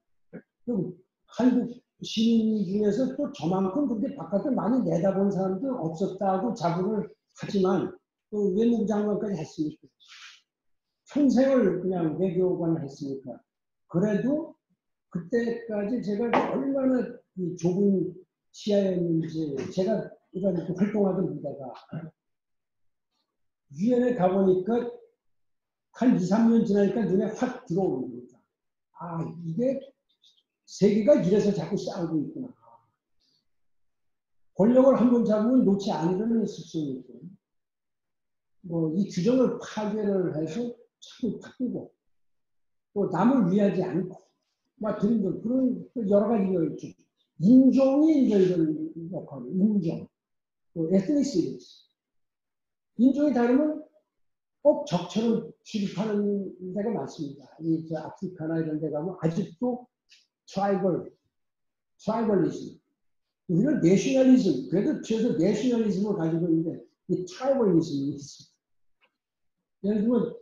A: 그럼 한국 시민 중에서 또 저만큼 그렇게 바깥을 많이 내다본 사람도 없었다고 자부를 하지만 또 외무부 장관까지 했으니까 평생을 그냥 외교관을 했으니까 그래도 그때까지 제가 얼마나 좁은 시야였는지 제가 이런 활동하던 무대가 유엔에 가보니까 한 2, 3년 지나니까 눈에 확 들어오는 겁니다. 아, 이게 세계가 이래서 자꾸 싸우고 있구나. 권력을 한번 잡으면 놓지 않으려는 습성이 있고, 뭐 이 규정을 파괴를 해서 자꾸 바꾸고, 또 남을 위하지 않고, 막 등등 그런 여러 가지가 있죠. 인종이 이제 이런 역할, 인종, 또 에스니시티. 인종이 다르면 꼭 적처럼 취급하는 데가 많습니다. 이 아프리카나 이런 데 가면 아직도 트라이벌리즘. 우리는 내셔널리즘, 그래도 뒤에서 내셔널리즘을 가지고 있는데 이 트라이벌리즘이 있습니다. 예를 들면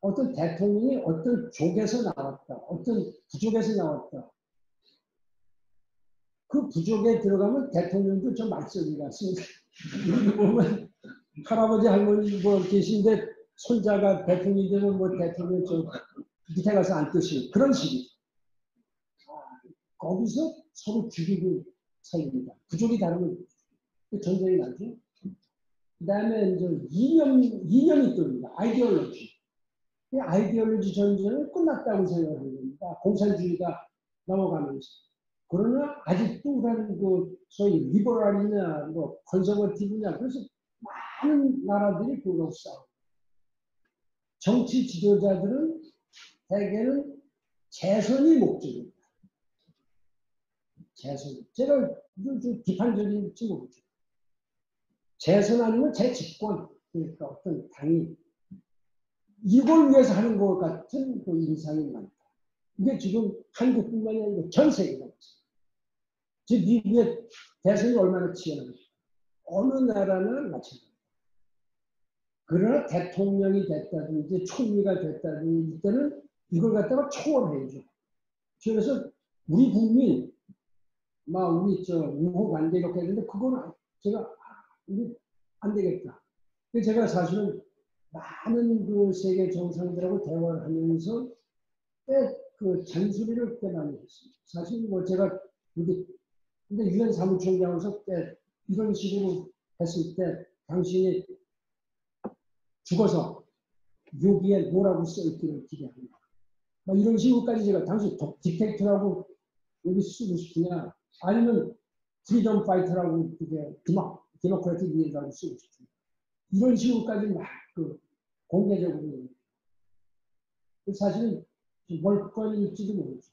A: 어떤 대통령이 어떤 족에서 나왔다, 어떤 부족에서 나왔다. 그 부족에 들어가면 대통령도 좀 말썽이가 있습니다. 여기 보면 할아버지 할머니 뭐 계신데 손자가 대통령이 되면 뭐 대통령 좀 밑에 가서 앉듯이 그런 식이죠. 거기서 서로 죽이고 살립니다. 부족이 다르면 전쟁이 나죠. 그 다음에 이제 이념이 뜹니다. 아이디올로지. 이 아이디올로지 전쟁은 끝났다고 생각하는 겁니다. 공산주의가 넘어가면서. 그러나 아직도 그 소위 리버럴이냐 뭐 컨서버티브냐 그래서 많은 나라들이 그걸로 싸워. 정치 지도자들은 대개는 재선이 목적입니다. 재선. 제가 좀 비판적인지 모르죠. 재선 아니면 재집권. 그러니까 어떤 당이 이걸 위해서 하는 것 같은 그 인상이 많다. 이게 지금 한국뿐만이 아니라 전 세계가 있어요. 즉 미국의 대선이 얼마나 치열한지 어느 나라는 마찬가지입니다. 그러나 대통령이 됐다든지 총리가 됐다든지 이때는 이걸 갖다가 초월해야죠. 그래서 우리 국민 막 우리 우호 반대 이렇게 했는데 그거는 제가 이게 안 되겠다. 그래서 제가 사실은 많은 그 세계 정상들하고 대화를 하면서 그 잔소리를 꽤 많이 했습니다. 사실 뭐 제가 근데 유엔 사무총장으로서 때 이런 식으로 했을 때 당신이 죽어서 여기에 뭐라고 써있기를 기대합니다. 막 이런 식으로까지 제가 당신 딕테이터라고 여기 쓰고 싶으냐 아니면 프리덤 파이터라고 그게 디모크래틱 리더라고 쓰고 싶으냐 이런 식으로까지 막 그 공개적으로 사실은 멀건일지도 모르죠.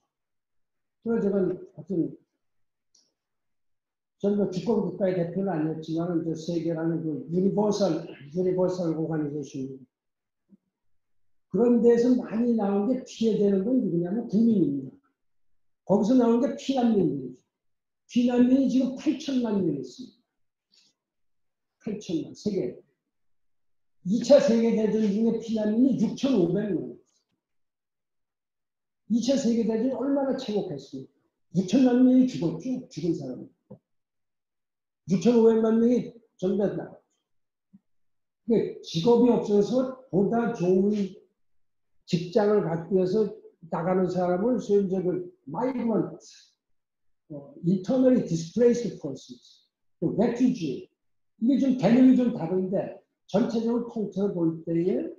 A: 그래서 제가 하여튼 저는 주권 국가의 대표는 아니었지만 저 세계라는 그 유니버설 오가니제이션 그런 데서 많이 나온 게 피해되는 건 누구냐면 국민입니다. 거기서 나온 게 피난민들이죠. 피난민이 지금 8천만 명 있습니다. 8천만 세계. 2차 세계대전 중에 피난민이 6,500명. 2차 세계대전이 얼마나 참혹했습니까? 6천만 명이 죽었죠. 죽은 사람은. 6,500만 명이 전부 다 나갔죠. 직업이 없어서 보다 좋은 직장을 갖기 위해서 나가는 사람을 소위 이제 그 migrant, internally displaced persons, 또 refugee 이게 좀 개념이 좀 다른데 전체적으로 통틀어 볼 때에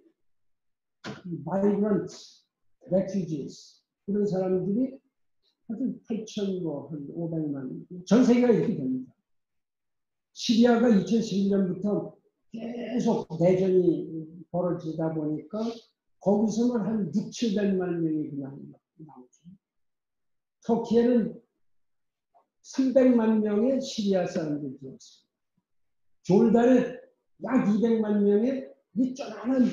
A: migrants, refugees 이런 사람들이 한 8,500만 전 세계가 이렇게 됩니다. 시리아가 2011년부터 계속 내전이 벌어지다 보니까 거기서만 한 6, 700만 명이 그냥 나오죠. 터키에는 300만 명의 시리아 사람들이 들어왔습니다. 졸단에 약 200만 명의 이 쪼만한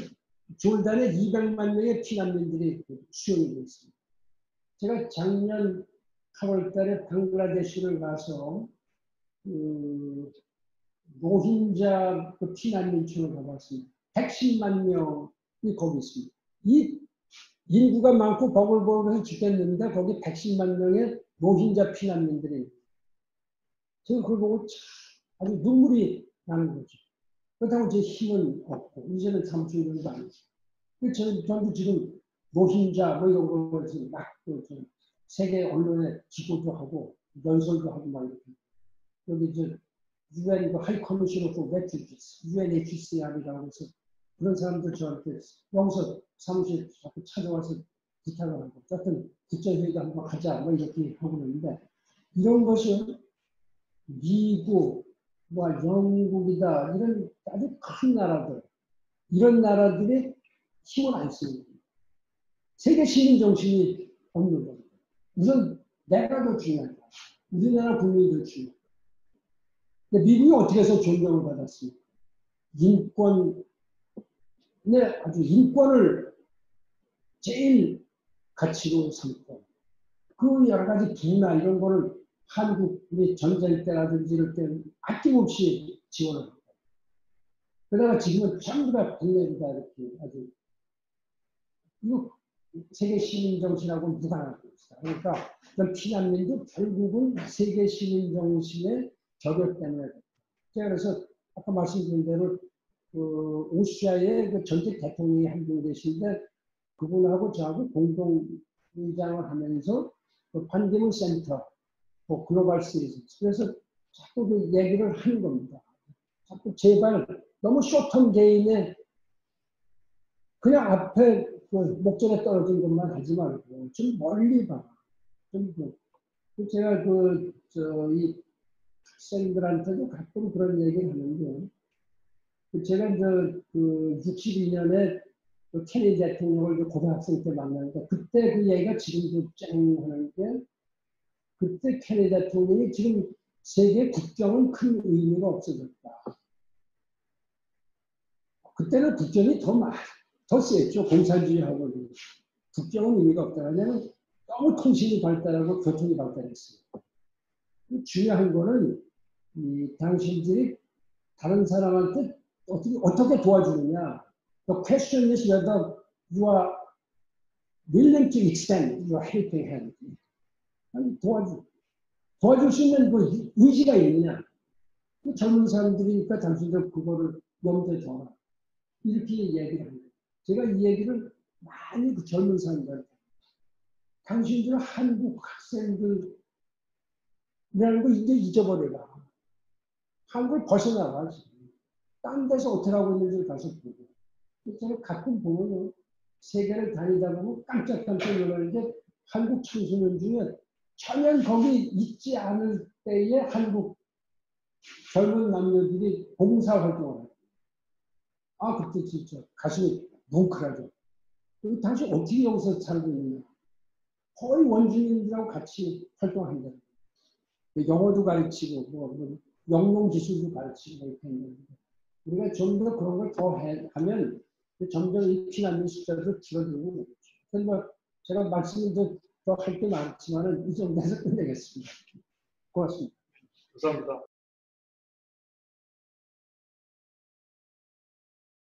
A: 졸단에 200만 명의 피난민들이 수용이 되어 있습니다. 제가 작년 8월 달에 방글라데시를 가서 로힝자 그 피난민촌을 가봤습니다. 110만 명이 거기 있습니다. 이 인구가 많고 버글버글해서 죽겠는데 거기 110만 명의 로힝자 피난민들이 제가 그걸 보고 아주 눈물이 나는 거죠. 그렇다고 제 힘은 없고 이제는 삼촌들도 아니죠. 저도 지금 로힝자 뭐 이런 거 막 세계 언론에 기고도 하고 연설도 하고 막 이렇게 여기 UN 하이 커미션 오브 레퓨지스 UNHCR이라고 해서 그런 사람들 저한테 여기서 사무실 자꾸 찾아와서 부탁을 하고 어떤 국제회의도 한번 하자 뭐 이렇게 하고 있는데 이런 것은 미국, 뭐 영국이다 이런 아주 큰 나라들 이런 나라들이 힘을 안 씁니다. 세계 시민 정신이 없는 겁니다. 우선 내가 더 중요하다. 우리나라 국민이 더 중요하다. 근데 미국이 어떻게 해서 존경을 받았습니까? 인권에 아주 인권을 제일 가치로 삼고 그 여러 가지 부나 이런 거를 한국이 전쟁 때라든지 이럴 때 아낌없이 지원을 합니다. 그러다가 지금은 전부 다 국내보다 이렇게 아주 이거 세계 시민 정신하고 무관하고 있어요. 그러니까 피난민도 결국은 세계 시민 정신의 저격 때문에 제가 그래서 아까 말씀드린 대로 그 오스트리아의 그 전직 대통령이 한 분 계신데 그분하고 저하고 공동 의장을 하면서 그 반기문 센터 뭐 글로벌 시리즈 그래서 자꾸 그 얘기를 하는 겁니다. 자꾸 제발 너무 쇼텀 게임에 그냥 앞에 그 목전에 떨어진 것만 하지 말고 좀 멀리 봐. 좀 제가 이 학생들한테도 가끔 그런 얘기를 하는데 제가 그 62년에 그 케네디 대통령을 고등학생 때 만나니까 그때 그 얘기가 지금도 쨍 하는 게 그때 케네디 대통령이 지금 세계 국경은 큰 의미가 없어졌다. 그때는 국경이 더 셌죠. 공산주의하고 국경은 의미가 없다. 왜냐하면 너무 통신이 발달하고 교통이 발달했어요. 중요한 거는 당신들이 다른 사람한테 어떻게 도와주느냐. The question is whether you are willing to extend your helping hand. 아니, 도와줄 수 있는 그 의지가 있느냐. 그 젊은 사람들이니까 당신들 그거를 염두에 둬라. 이렇게 얘기를 합니다. 제가 이 얘기를 많이 그 젊은 사람들한테 당신들은 한국 학생들이라는 거 이제 잊어버려라. 한국을 벗어나가. 딴 데서 어떻게 하고 있는지 가서 보고. 제가 가끔 보면요. 세계를 다니다 보면 깜짝깜짝 놀라는 게 한국 청소년 중에 전혀 거기 있지 않을 때에 한국 젊은 남녀들이 봉사활동을 해요. 아, 그때 진짜 가슴이 뭉클하죠. 당신 어떻게 여기서 살고 있느냐. 거의 원주민들하고 같이 활동한다. 영어도 가르치고, 영농 기술도 가르치고, 이렇게 했는데. 우리가 좀 더 그런 걸 더 하면 점점 이 피난민 숫자도 줄어들고 있죠. 그래서 뭐 제가 말씀을 더 할 게 많지만은 이 정도에서 끝내겠습니다. 고맙습니다.
B: 감사합니다.